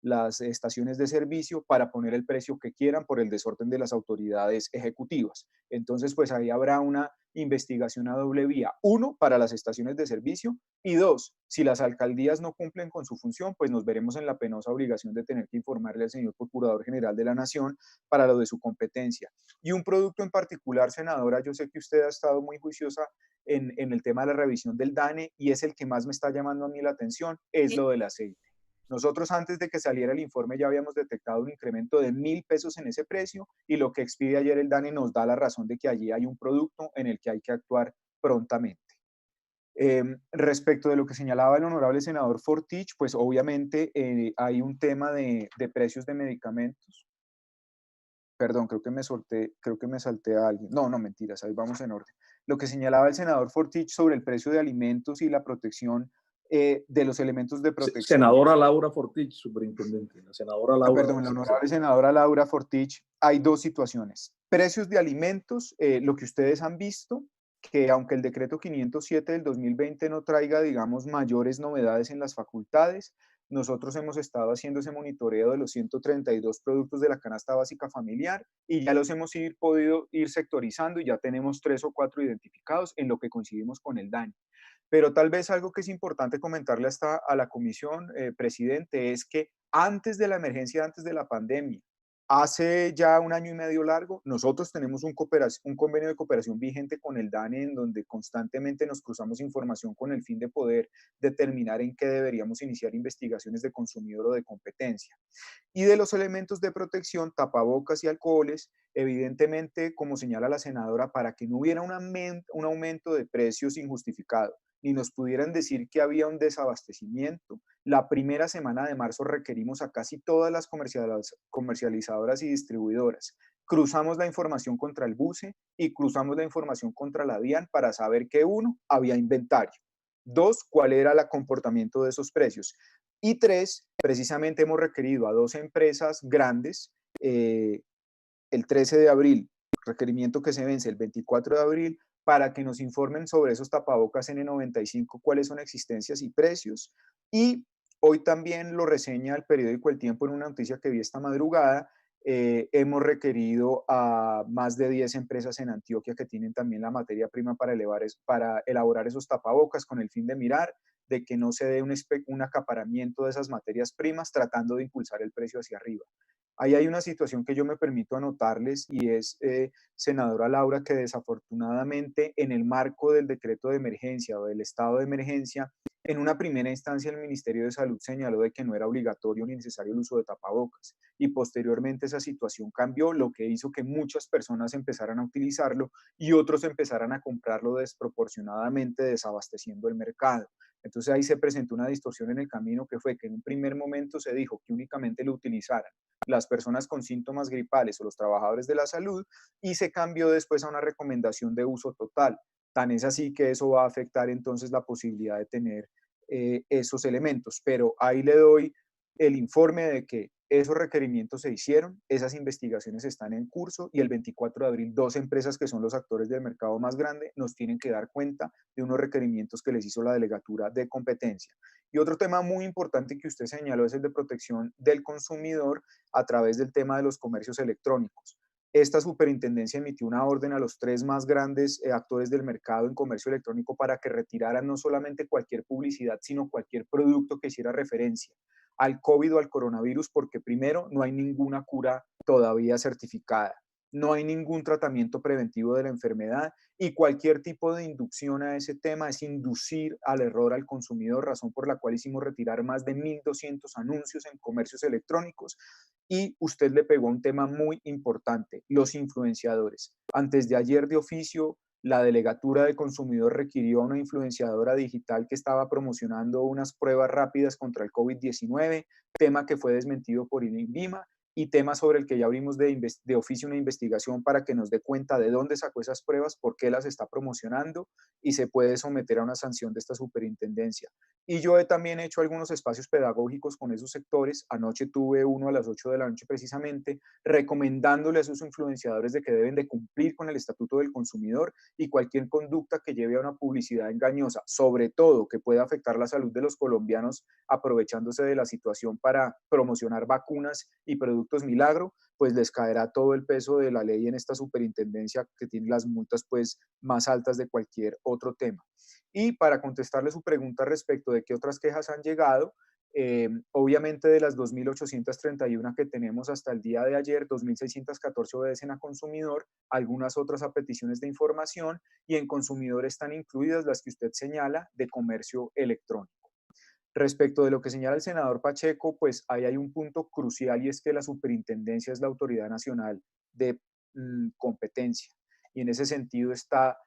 las estaciones de servicio para poner el precio que quieran por el desorden de las autoridades ejecutivas. Entonces, pues ahí habrá una investigación a doble vía. 1, para las estaciones de servicio, y 2, si las alcaldías no cumplen con su función, pues nos veremos en la penosa obligación de tener que informarle al señor Procurador General de la Nación para lo de su competencia. Y un producto en particular, senadora, yo sé que usted ha estado muy juiciosa en el tema de la revisión del DANE y es el que más me está llamando a mí la atención, es lo del aceite. Nosotros antes de que saliera el informe ya habíamos detectado un incremento de 1.000 pesos en ese precio, y lo que expide ayer el DANE nos da la razón de que allí hay un producto en el que hay que actuar prontamente. Respecto de lo que señalaba el honorable senador Fortich, pues obviamente hay un tema de precios de medicamentos. Perdón, creo que me salté a alguien. No, mentiras, ahí vamos en orden. Lo que señalaba el senador Fortich sobre el precio de alimentos y la protección de los elementos de protección. Senadora Laura Fortich, superintendente. La senadora Laura. Perdón, la honorable senadora Laura Fortich, hay 2 situaciones. Precios de alimentos, lo que ustedes han visto, que aunque el decreto 507 del 2020 no traiga, digamos, mayores novedades en las facultades, nosotros hemos estado haciendo ese monitoreo de los 132 productos de la canasta básica familiar y ya los hemos podido ir sectorizando, y ya tenemos 3 o 4 identificados, en lo que coincidimos con el DANE. Pero tal vez algo que es importante comentarle hasta a la comisión, presidente, es que antes de la emergencia, antes de la pandemia, hace ya 1 año y medio largo, nosotros tenemos un convenio de cooperación vigente con el DANE, en donde constantemente nos cruzamos información con el fin de poder determinar en qué deberíamos iniciar investigaciones de consumidor o de competencia. Y de los elementos de protección, tapabocas y alcoholes, evidentemente, como señala la senadora, para que no hubiera un aumento de precios injustificado, ni nos pudieran decir que había un desabastecimiento, la primera semana de marzo requerimos a casi todas las comercializadoras y distribuidoras. Cruzamos la información contra el BUCE y cruzamos la información contra la DIAN para saber que 1, había inventario. 2, cuál era el comportamiento de esos precios. Y 3, precisamente hemos requerido a 2 empresas grandes, el 13 de abril, requerimiento que se vence el 24 de abril, para que nos informen sobre esos tapabocas N95, cuáles son existencias y precios. Y hoy también lo reseña el periódico El Tiempo en una noticia que vi esta madrugada. Hemos requerido a más de 10 empresas en Antioquia que tienen también la materia prima para elaborar esos tapabocas, con el fin de mirar de que no se dé un acaparamiento de esas materias primas tratando de impulsar el precio hacia arriba. Ahí hay una situación que yo me permito anotarles y es, senadora Laura, que desafortunadamente en el marco del decreto de emergencia o del estado de emergencia, en una primera instancia el Ministerio de Salud señaló de que no era obligatorio ni necesario el uso de tapabocas y posteriormente esa situación cambió, lo que hizo que muchas personas empezaran a utilizarlo y otros empezaran a comprarlo desproporcionadamente, desabasteciendo el mercado. Entonces ahí se presentó una distorsión en el camino que fue que en un primer momento se dijo que únicamente lo utilizaran las personas con síntomas gripales o los trabajadores de la salud y se cambió después a una recomendación de uso total. Tan es así que eso va a afectar entonces la posibilidad de tener esos elementos. Pero ahí le doy el informe de que esos requerimientos se hicieron, esas investigaciones están en curso y el 24 de abril 2 empresas que son los actores del mercado más grande nos tienen que dar cuenta de unos requerimientos que les hizo la Delegatura de Competencia. Y otro tema muy importante que usted señaló es el de protección del consumidor a través del tema de los comercios electrónicos. Esta superintendencia emitió una orden a los 3 más grandes actores del mercado en comercio electrónico para que retiraran no solamente cualquier publicidad, sino cualquier producto que hiciera referencia al COVID o al coronavirus, porque primero, no hay ninguna cura todavía certificada, no hay ningún tratamiento preventivo de la enfermedad y cualquier tipo de inducción a ese tema es inducir al error al consumidor, razón por la cual hicimos retirar más de 1.200 anuncios en comercios electrónicos. Y usted le pegó a un tema muy importante, los influenciadores. Antes de ayer de oficio, la Delegatura de Consumidor requirió a una influenciadora digital que estaba promocionando unas pruebas rápidas contra el COVID-19, tema que fue desmentido por INVIMA y tema sobre el que ya abrimos de oficio una investigación para que nos dé cuenta de dónde sacó esas pruebas, por qué las está promocionando y se puede someter a una sanción de esta superintendencia. Y yo he también hecho algunos espacios pedagógicos con esos sectores. Anoche tuve uno a las 8 de la noche precisamente, recomendándole a sus influenciadores de que deben de cumplir con el Estatuto del Consumidor y cualquier conducta que lleve a una publicidad engañosa, sobre todo que pueda afectar la salud de los colombianos aprovechándose de la situación para promocionar vacunas y productos milagro, pues les caerá todo el peso de la ley en esta superintendencia que tiene las multas pues más altas de cualquier otro tema. Y para contestarle su pregunta respecto de qué otras quejas han llegado, obviamente de las 2.831 que tenemos hasta el día de ayer, 2.614 obedecen a consumidor, algunas otras a peticiones de información y en consumidor están incluidas las que usted señala de comercio electrónico. Respecto de lo que señala el senador Pacheco, pues ahí hay un punto crucial y es que la superintendencia es la autoridad nacional de competencia y en ese sentido está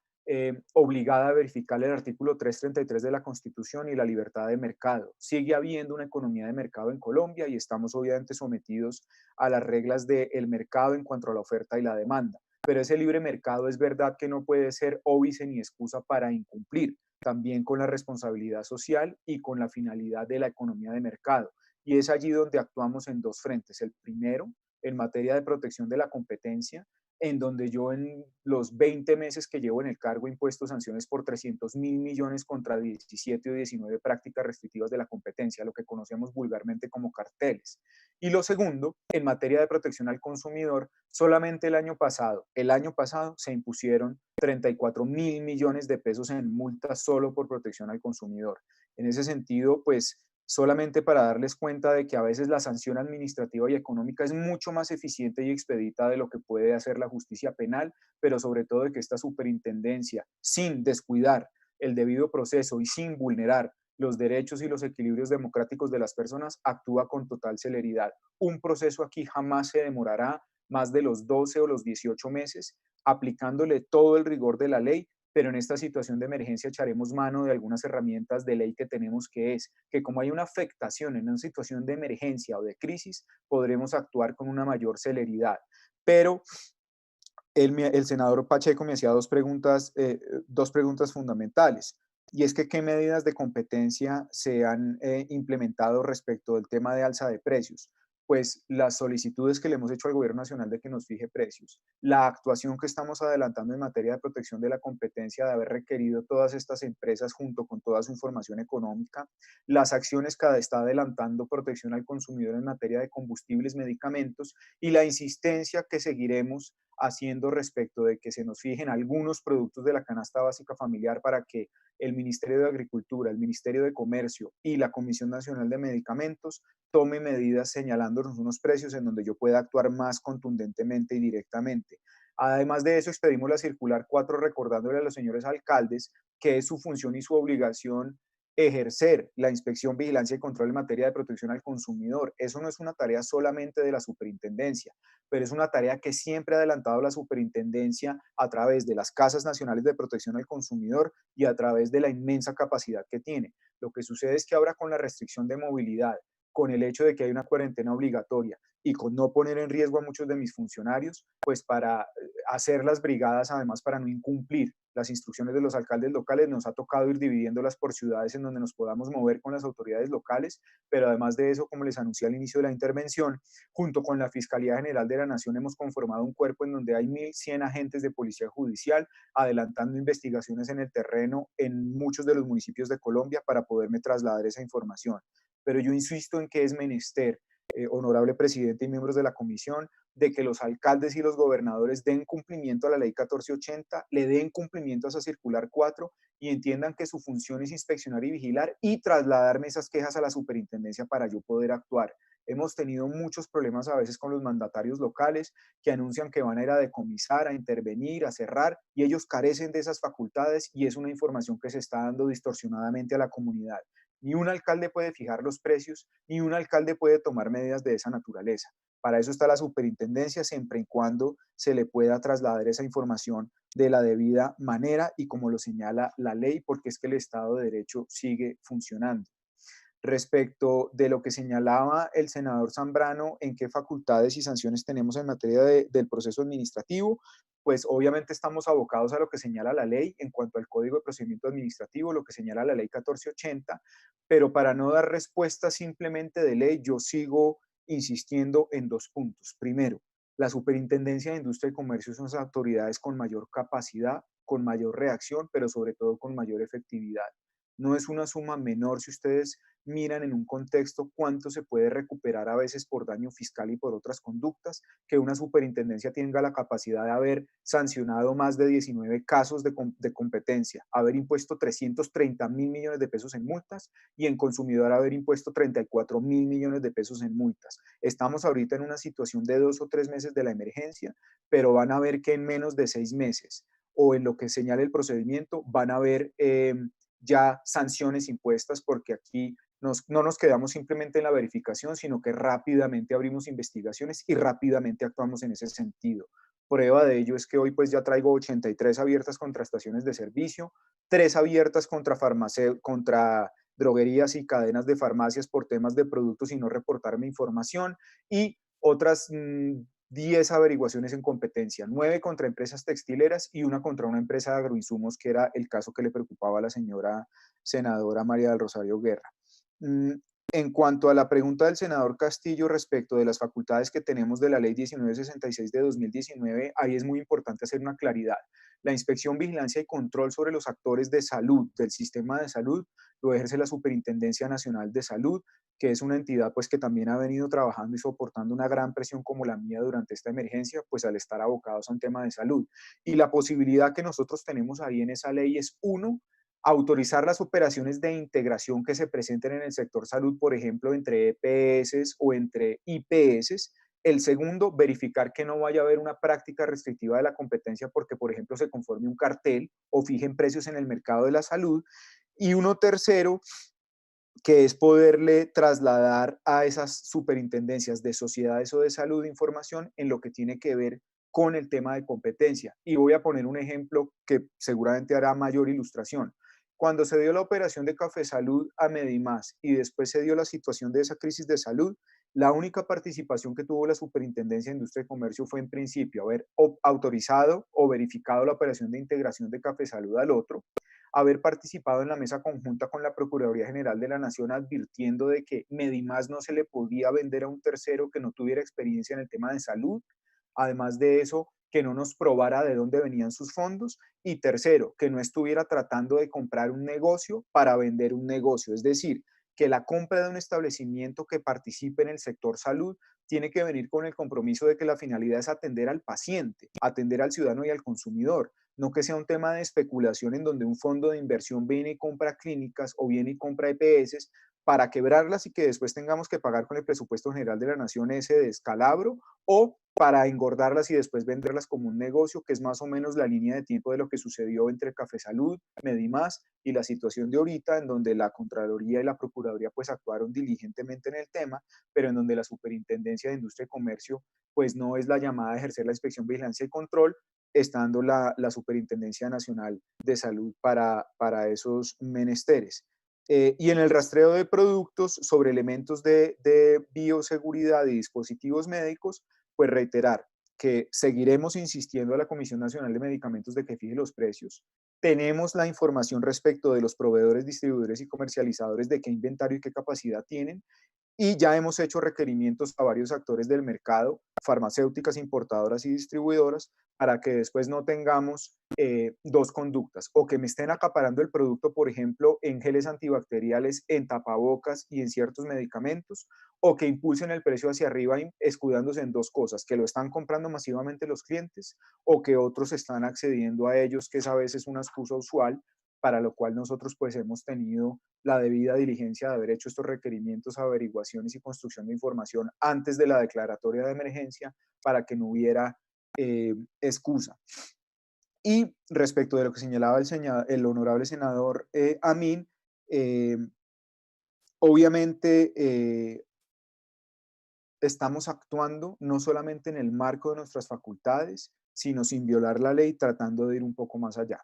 obligada a verificar el artículo 333 de la Constitución y la libertad de mercado. Sigue habiendo una economía de mercado en Colombia y estamos obviamente sometidos a las reglas del mercado en cuanto a la oferta y la demanda. Pero ese libre mercado es verdad que no puede ser óbice ni excusa para incumplir, también con la responsabilidad social y con la finalidad de la economía de mercado. Y es allí donde actuamos en dos frentes. El primero, en materia de protección de la competencia, en donde yo en los 20 meses que llevo en el cargo he impuesto sanciones por 300.000 millones contra 17 o 19 prácticas restrictivas de la competencia, lo que conocemos vulgarmente como carteles. Y lo segundo, en materia de protección al consumidor, solamente el año pasado se impusieron 34.000 millones de pesos en multas solo por protección al consumidor. En ese sentido, pues solamente para darles cuenta de que a veces la sanción administrativa y económica es mucho más eficiente y expedita de lo que puede hacer la justicia penal, pero sobre todo de que esta superintendencia, sin descuidar el debido proceso y sin vulnerar los derechos y los equilibrios democráticos de las personas, actúa con total celeridad. Un proceso aquí jamás se demorará más de los 12 o los 18 meses, aplicándole todo el rigor de la ley, pero en esta situación de emergencia echaremos mano de algunas herramientas de ley que tenemos, que es que como hay una afectación en una situación de emergencia o de crisis, podremos actuar con una mayor celeridad. Pero el senador Pacheco me hacía dos preguntas fundamentales. Y es que qué medidas de competencia se han implementado respecto del tema de alza de precios. Pues las solicitudes que le hemos hecho al Gobierno Nacional de que nos fije precios, la actuación que estamos adelantando en materia de protección de la competencia, de haber requerido todas estas empresas junto con toda su información económica, las acciones que está adelantando protección al consumidor en materia de combustibles, medicamentos y la insistencia que seguiremos haciendo respecto de que se nos fijen algunos productos de la canasta básica familiar para que el Ministerio de Agricultura, el Ministerio de Comercio y la Comisión Nacional de Medicamentos tome medidas señalándonos unos precios en donde yo pueda actuar más contundentemente y directamente. Además de eso, expedimos la circular 4 recordándole a los señores alcaldes que es su función y su obligación ejercer la inspección, vigilancia y control en materia de protección al consumidor. Eso no es una tarea solamente de la superintendencia, pero es una tarea que siempre ha adelantado la superintendencia a través de las casas nacionales de protección al consumidor y a través de la inmensa capacidad que tiene. Lo que sucede es que ahora con la restricción de movilidad, con el hecho de que hay una cuarentena obligatoria y con no poner en riesgo a muchos de mis funcionarios, pues para hacer las brigadas, además para no incumplir las instrucciones de los alcaldes locales, nos ha tocado ir dividiéndolas por ciudades en donde nos podamos mover con las autoridades locales, pero además de eso, como les anuncié al inicio de la intervención, junto con la Fiscalía General de la Nación hemos conformado un cuerpo en donde hay 1.100 agentes de policía judicial adelantando investigaciones en el terreno en muchos de los municipios de Colombia para poderme trasladar esa información. Pero yo insisto en que es menester, honorable presidente y miembros de la comisión, de que los alcaldes y los gobernadores den cumplimiento a la ley 1480, le den cumplimiento a esa circular 4 y entiendan que su función es inspeccionar y vigilar y trasladarme esas quejas a la superintendencia para yo poder actuar. Hemos tenido muchos problemas a veces con los mandatarios locales que anuncian que van a ir a decomisar, a intervenir, a cerrar, y ellos carecen de esas facultades y es una información que se está dando distorsionadamente a la comunidad. Ni un alcalde puede fijar los precios, ni un alcalde puede tomar medidas de esa naturaleza. Para eso está la superintendencia, siempre y cuando se le pueda trasladar esa información de la debida manera y como lo señala la ley, porque es que el Estado de Derecho sigue funcionando. Respecto de lo que señalaba el senador Zambrano, en qué facultades y sanciones tenemos en materia del proceso administrativo, pues obviamente estamos abocados a lo que señala la ley en cuanto al Código de Procedimiento Administrativo, lo que señala la ley 1480, pero para no dar respuesta simplemente de ley, yo sigo insistiendo en 2 puntos. Primero, la Superintendencia de Industria y Comercio son las autoridades con mayor capacidad, con mayor reacción, pero sobre todo con mayor efectividad. No es una suma menor si ustedes miran en un contexto cuánto se puede recuperar a veces por daño fiscal y por otras conductas, que una superintendencia tenga la capacidad de haber sancionado más de 19 casos de competencia, haber impuesto 330.000 millones de pesos en multas y en consumidor haber impuesto 34.000 millones de pesos en multas. Estamos ahorita en una situación de 2 o 3 meses de la emergencia, pero van a ver que en menos de 6 meses o en lo que señala el procedimiento van a ver ya sanciones impuestas, porque aquí no nos quedamos simplemente en la verificación, sino que rápidamente abrimos investigaciones y rápidamente actuamos en ese sentido. Prueba de ello es que hoy pues ya traigo 83 abiertas contra estaciones de servicio, 3 abiertas contra droguerías y cadenas de farmacias por temas de productos y no reportarme información, y otras 10 averiguaciones en competencia, 9 contra empresas textileras y 1 contra una empresa de agroinsumos, que era el caso que le preocupaba a la señora senadora María del Rosario Guerra. En cuanto a la pregunta del senador Castillo respecto de las facultades que tenemos de la ley 1966 de 2019, ahí es muy importante hacer una claridad. La inspección, vigilancia y control sobre los actores de salud, del sistema de salud, lo ejerce la Superintendencia Nacional de Salud, que es una entidad pues que también ha venido trabajando y soportando una gran presión como la mía durante esta emergencia, pues al estar abocados a un tema de salud. Y la posibilidad que nosotros tenemos ahí en esa ley es, 1, autorizar las operaciones de integración que se presenten en el sector salud, por ejemplo, entre EPS o entre IPS. El segundo, verificar que no vaya a haber una práctica restrictiva de la competencia porque, por ejemplo, se conforme un cartel o fijen precios en el mercado de la salud. Y uno tercero, que es poderle trasladar a esas superintendencias de sociedades o de salud información en lo que tiene que ver con el tema de competencia. Y voy a poner un ejemplo que seguramente hará mayor ilustración. Cuando se dio la operación de Café Salud a Medimás y después se dio la situación de esa crisis de salud, la única participación que tuvo la Superintendencia de Industria y Comercio fue en principio haber autorizado o verificado la operación de integración de Café Salud al otro, haber participado en la mesa conjunta con la Procuraduría General de la Nación advirtiendo de que Medimás no se le podía vender a un tercero que no tuviera experiencia en el tema de salud, además de eso, que no nos probara de dónde venían sus fondos, y tercero, que no estuviera tratando de comprar un negocio para vender un negocio, es decir, que la compra de un establecimiento que participe en el sector salud tiene que venir con el compromiso de que la finalidad es atender al paciente, atender al ciudadano y al consumidor, no que sea un tema de especulación en donde un fondo de inversión viene y compra clínicas o viene y compra EPS para quebrarlas y que después tengamos que pagar con el presupuesto general de la nación ese descalabro, o para engordarlas y después venderlas como un negocio, que es más o menos la línea de tiempo de lo que sucedió entre Café Salud, Medimás y la situación de ahorita, en donde la Contraloría y la Procuraduría pues actuaron diligentemente en el tema, pero en donde la Superintendencia de Industria y Comercio pues no es la llamada a ejercer la inspección, vigilancia y control, estando la Superintendencia Nacional de Salud para esos menesteres. Y en el rastreo de productos sobre elementos de bioseguridad y dispositivos médicos, pues reiterar que seguiremos insistiendo a la Comisión Nacional de Medicamentos de que fije los precios. Tenemos la información respecto de los proveedores, distribuidores y comercializadores de qué inventario y qué capacidad tienen, y ya hemos hecho requerimientos a varios actores del mercado, farmacéuticas, importadoras y distribuidoras, para que después no tengamos dos conductas, o que me estén acaparando el producto, por ejemplo, en geles antibacteriales, en tapabocas y en ciertos medicamentos, o que impulsen el precio hacia arriba escudándose en dos cosas: que lo están comprando masivamente los clientes, o que otros están accediendo a ellos, que es a veces una excusa usual, para lo cual nosotros pues hemos tenido la debida diligencia de haber hecho estos requerimientos, averiguaciones y construcción de información antes de la declaratoria de emergencia, para que no hubiera excusa. Y respecto de lo que señalaba el honorable senador Amin, obviamente estamos actuando no solamente en el marco de nuestras facultades, sino sin violar la ley, tratando de ir un poco más allá.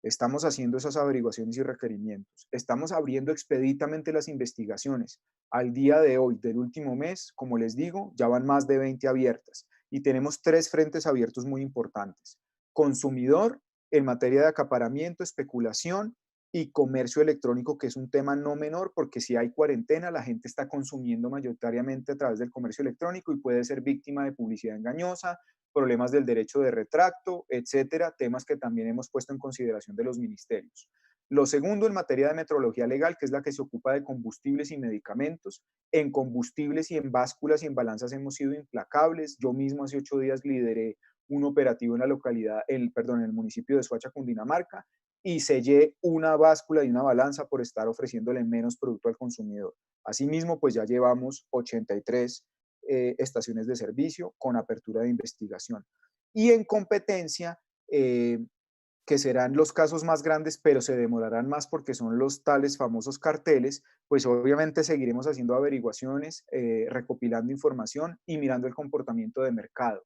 Estamos haciendo esas averiguaciones y requerimientos. Estamos abriendo expeditamente las investigaciones. Al día de hoy, del último mes, como les digo, ya van más de 20 abiertas y tenemos 3 frentes abiertos muy importantes: consumidor, en materia de acaparamiento, especulación, y comercio electrónico, que es un tema no menor, porque si hay cuarentena, la gente está consumiendo mayoritariamente a través del comercio electrónico y puede ser víctima de publicidad engañosa, problemas del derecho de retracto, etcétera, temas que también hemos puesto en consideración de los ministerios. Lo segundo, en materia de metrología legal, que es la que se ocupa de combustibles y medicamentos. En combustibles y en básculas y en balanzas hemos sido implacables. Yo mismo hace 8 días lideré un operativo en la localidad, en el municipio de Soacha, Cundinamarca, y sellé una báscula y una balanza por estar ofreciéndole menos producto al consumidor. Asimismo, pues ya llevamos 83 estaciones de servicio con apertura de investigación. Y en competencia, que serán los casos más grandes, pero se demorarán más porque son los tales famosos carteles, pues obviamente seguiremos haciendo averiguaciones, recopilando información y mirando el comportamiento de mercado.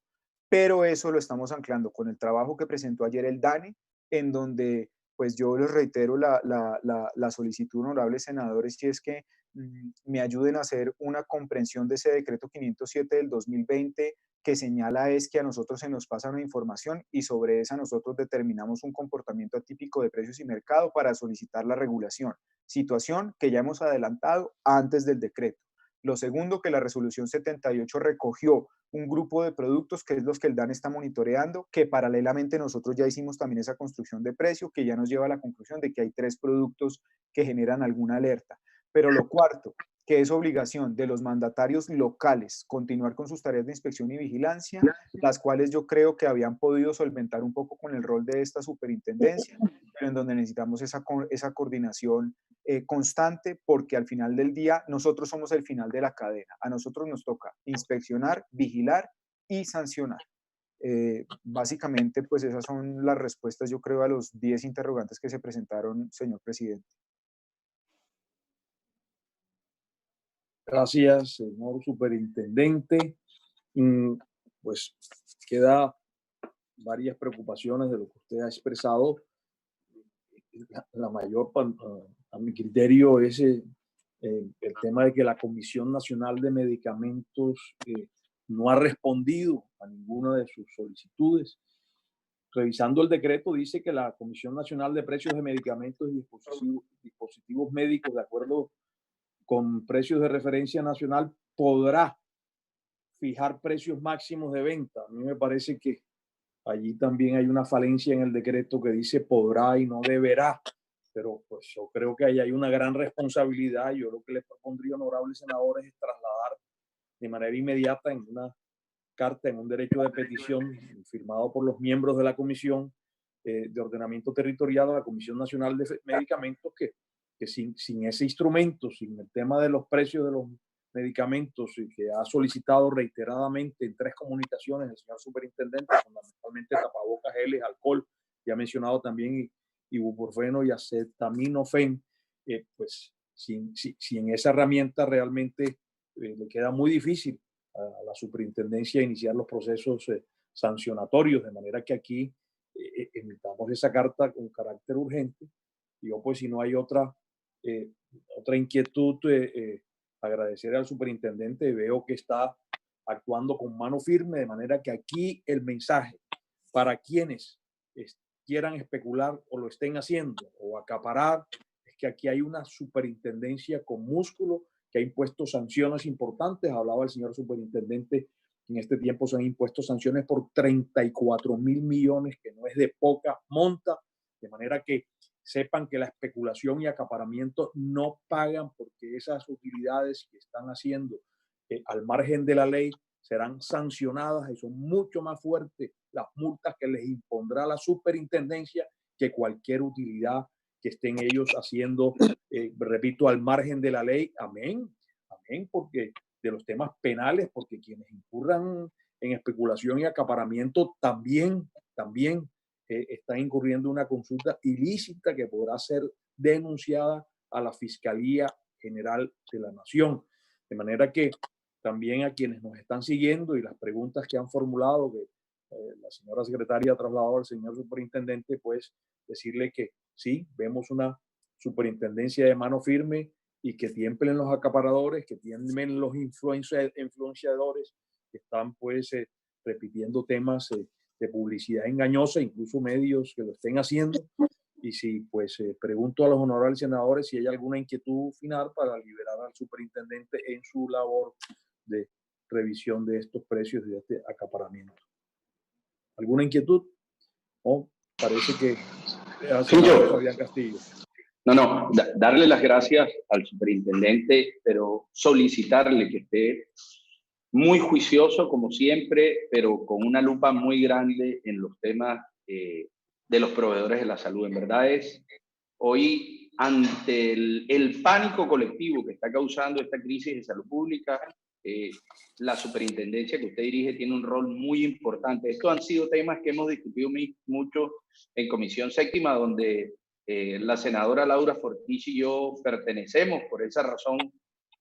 Pero eso lo estamos anclando con el trabajo que presentó ayer el DANE, en donde pues yo les reitero la solicitud, honorables senadores, si es que me ayuden a hacer una comprensión de ese decreto 507 del 2020, que señala es que a nosotros se nos pasa una información y sobre esa nosotros determinamos un comportamiento atípico de precios y mercado para solicitar la regulación, situación que ya hemos adelantado antes del decreto. Lo segundo, que la resolución 78 recogió un grupo de productos que es los que el DANE está monitoreando, que paralelamente nosotros ya hicimos también esa construcción de precio, que ya nos lleva a la conclusión de que hay 3 productos que generan alguna alerta. Pero lo cuarto, que es obligación de los mandatarios locales continuar con sus tareas de inspección y vigilancia, las cuales yo creo que habían podido solventar un poco con el rol de esta superintendencia, pero en donde necesitamos esa coordinación constante, porque al final del día nosotros somos el final de la cadena. A nosotros nos toca inspeccionar, vigilar y sancionar. Básicamente, pues esas son las respuestas, yo creo, a los 10 interrogantes que se presentaron, señor presidente. Gracias, señor superintendente. Pues queda varias preocupaciones de lo que usted ha expresado. La mayor, a mi criterio, es el tema de que la Comisión Nacional de Medicamentos no ha respondido a ninguna de sus solicitudes. Revisando el decreto, dice que la Comisión Nacional de Precios de Medicamentos y Dispositivos Médicos, de acuerdo con precios de referencia nacional, podrá fijar precios máximos de venta. A mí me parece que allí también hay una falencia en el decreto que dice podrá y no deberá. pero pues yo creo que ahí hay una gran responsabilidad. Yo lo que les propondría, honorables senadores, es trasladar de manera inmediata en una carta, en un derecho de petición firmado por los miembros de la Comisión de Ordenamiento Territorial a la Comisión Nacional de Medicamentos, que sin ese instrumento, sin el tema de los precios de los medicamentos, y que ha solicitado reiteradamente en 3 comunicaciones el señor superintendente, fundamentalmente tapabocas, geles, alcohol, y ha mencionado también ibuprofeno y acetaminofén, pues sin esa herramienta realmente le queda muy difícil a la superintendencia iniciar los procesos sancionatorios, de manera que aquí emitamos esa carta con carácter urgente. Y yo, pues, si no hay otra inquietud, agradecer al superintendente. Veo que está actuando con mano firme, de manera que aquí el mensaje para quienes quieran especular o lo estén haciendo o acaparar es que aquí hay una superintendencia con músculo que ha impuesto sanciones importantes. Hablaba el señor superintendente que en este tiempo se han impuesto sanciones por 34.000 millones, que no es de poca monta, de manera que sepan que la especulación y acaparamiento no pagan, porque esas utilidades que están haciendo al margen de la ley serán sancionadas y son mucho más fuertes las multas que les impondrá la superintendencia que cualquier utilidad que estén ellos haciendo, repito, al margen de la ley. Amén, amén, porque de los temas penales, porque quienes incurran en especulación y acaparamiento también están incurriendo en una consulta ilícita que podrá ser denunciada a la Fiscalía General de la Nación. De manera que también a quienes nos están siguiendo y las preguntas que han formulado, que la señora secretaria ha trasladado al señor superintendente, pues decirle que sí, vemos una superintendencia de mano firme y que tiemblen los acaparadores, que tiemblen los influenciadores que están pues repitiendo temas de publicidad engañosa, incluso medios que lo estén haciendo. Y si pues pregunto a los honorables senadores si hay alguna inquietud final para liberar al superintendente en su labor de revisión de estos precios y de este acaparamiento. ¿Alguna inquietud? ¿No? Parece que Sí, yo. Fabián Castillo. No, darle las gracias al superintendente, pero solicitarle que esté muy juicioso como siempre, pero con una lupa muy grande en los temas de los proveedores de la salud. En verdad hoy, ante el pánico colectivo que está causando esta crisis de salud pública, la superintendencia que usted dirige tiene un rol muy importante. Estos han sido temas que hemos discutido mucho en Comisión Séptima, donde la senadora Laura Fortiche y yo pertenecemos. Por esa razón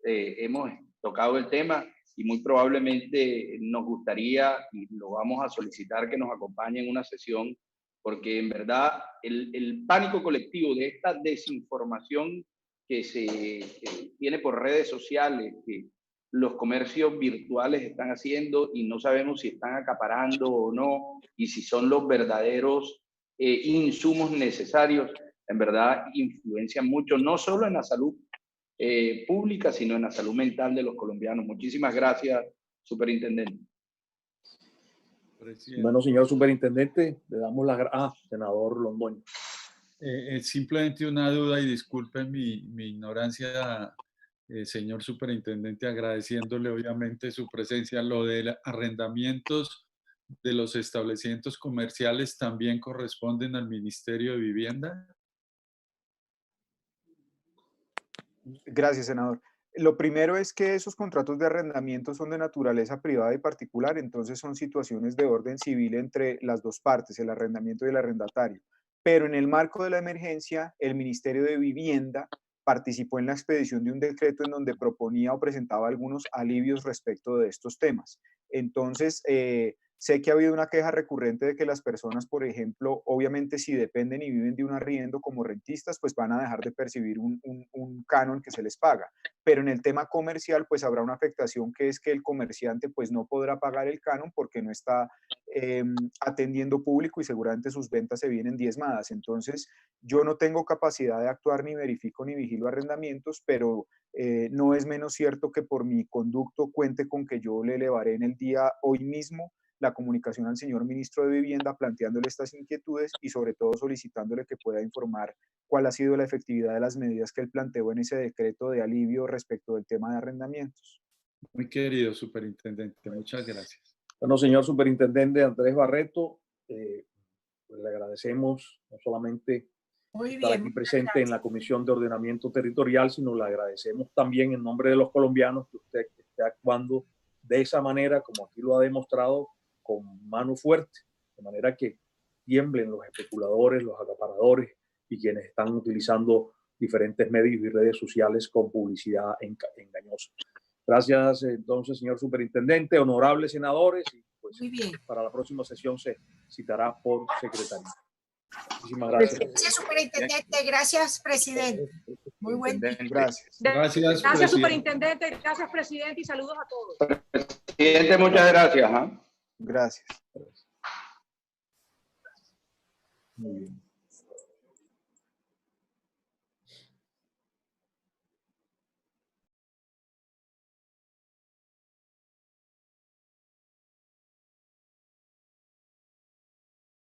hemos tocado el tema y muy probablemente nos gustaría, y lo vamos a solicitar, que nos acompañe en una sesión, porque en verdad el pánico colectivo de esta desinformación que se tiene por redes sociales, que los comercios virtuales están haciendo y no sabemos si están acaparando o no, y si son los verdaderos insumos necesarios, en verdad influencian mucho, no solo en la salud pública, sino en la salud mental de los colombianos. Muchísimas gracias, superintendente. Bueno, señor superintendente, le damos las gracias. Senador Londoño. Simplemente una duda, y disculpen mi ignorancia, señor superintendente, agradeciéndole obviamente su presencia. Lo de arrendamientos de los establecimientos comerciales también corresponden al Ministerio de Vivienda. Gracias, senador. Lo primero es que esos contratos de arrendamiento son de naturaleza privada y particular, entonces son situaciones de orden civil entre las dos partes, el arrendamiento y el arrendatario. Pero en el marco de la emergencia, el Ministerio de Vivienda participó en la expedición de un decreto en donde proponía o presentaba algunos alivios respecto de estos temas. Entonces, sé que ha habido una queja recurrente de que las personas, por ejemplo, obviamente si dependen y viven de un arriendo como rentistas, pues van a dejar de percibir un canon que se les paga. Pero en el tema comercial, pues habrá una afectación, que es que el comerciante pues no podrá pagar el canon porque no está atendiendo público y seguramente sus ventas se vienen diezmadas. Entonces, yo no tengo capacidad de actuar, ni verifico ni vigilo arrendamientos, pero no es menos cierto que por mi conducto cuente con que yo le elevaré en el día hoy mismo la comunicación al señor ministro de Vivienda planteándole estas inquietudes y sobre todo solicitándole que pueda informar cuál ha sido la efectividad de las medidas que él planteó en ese decreto de alivio respecto del tema de arrendamientos. Muy querido superintendente, muchas gracias. Bueno, señor superintendente Andrés Barreto, pues le agradecemos no solamente estar aquí presente en la Comisión de Ordenamiento Territorial, sino le agradecemos también en nombre de los colombianos que usted esté actuando de esa manera, como aquí lo ha demostrado, con mano fuerte, de manera que tiemblen los especuladores, los acaparadores y quienes están utilizando diferentes medios y redes sociales con publicidad engañosa. Gracias, entonces, señor superintendente, honorables senadores, y pues para la próxima sesión se citará por secretaría. Muchísimas gracias. Gracias, superintendente. Gracias, presidente. Muy buen día. Gracias. Gracias, superintendente. Gracias, presidente, y saludos a todos. Presidente, muchas gracias. Gracias. Muy bien.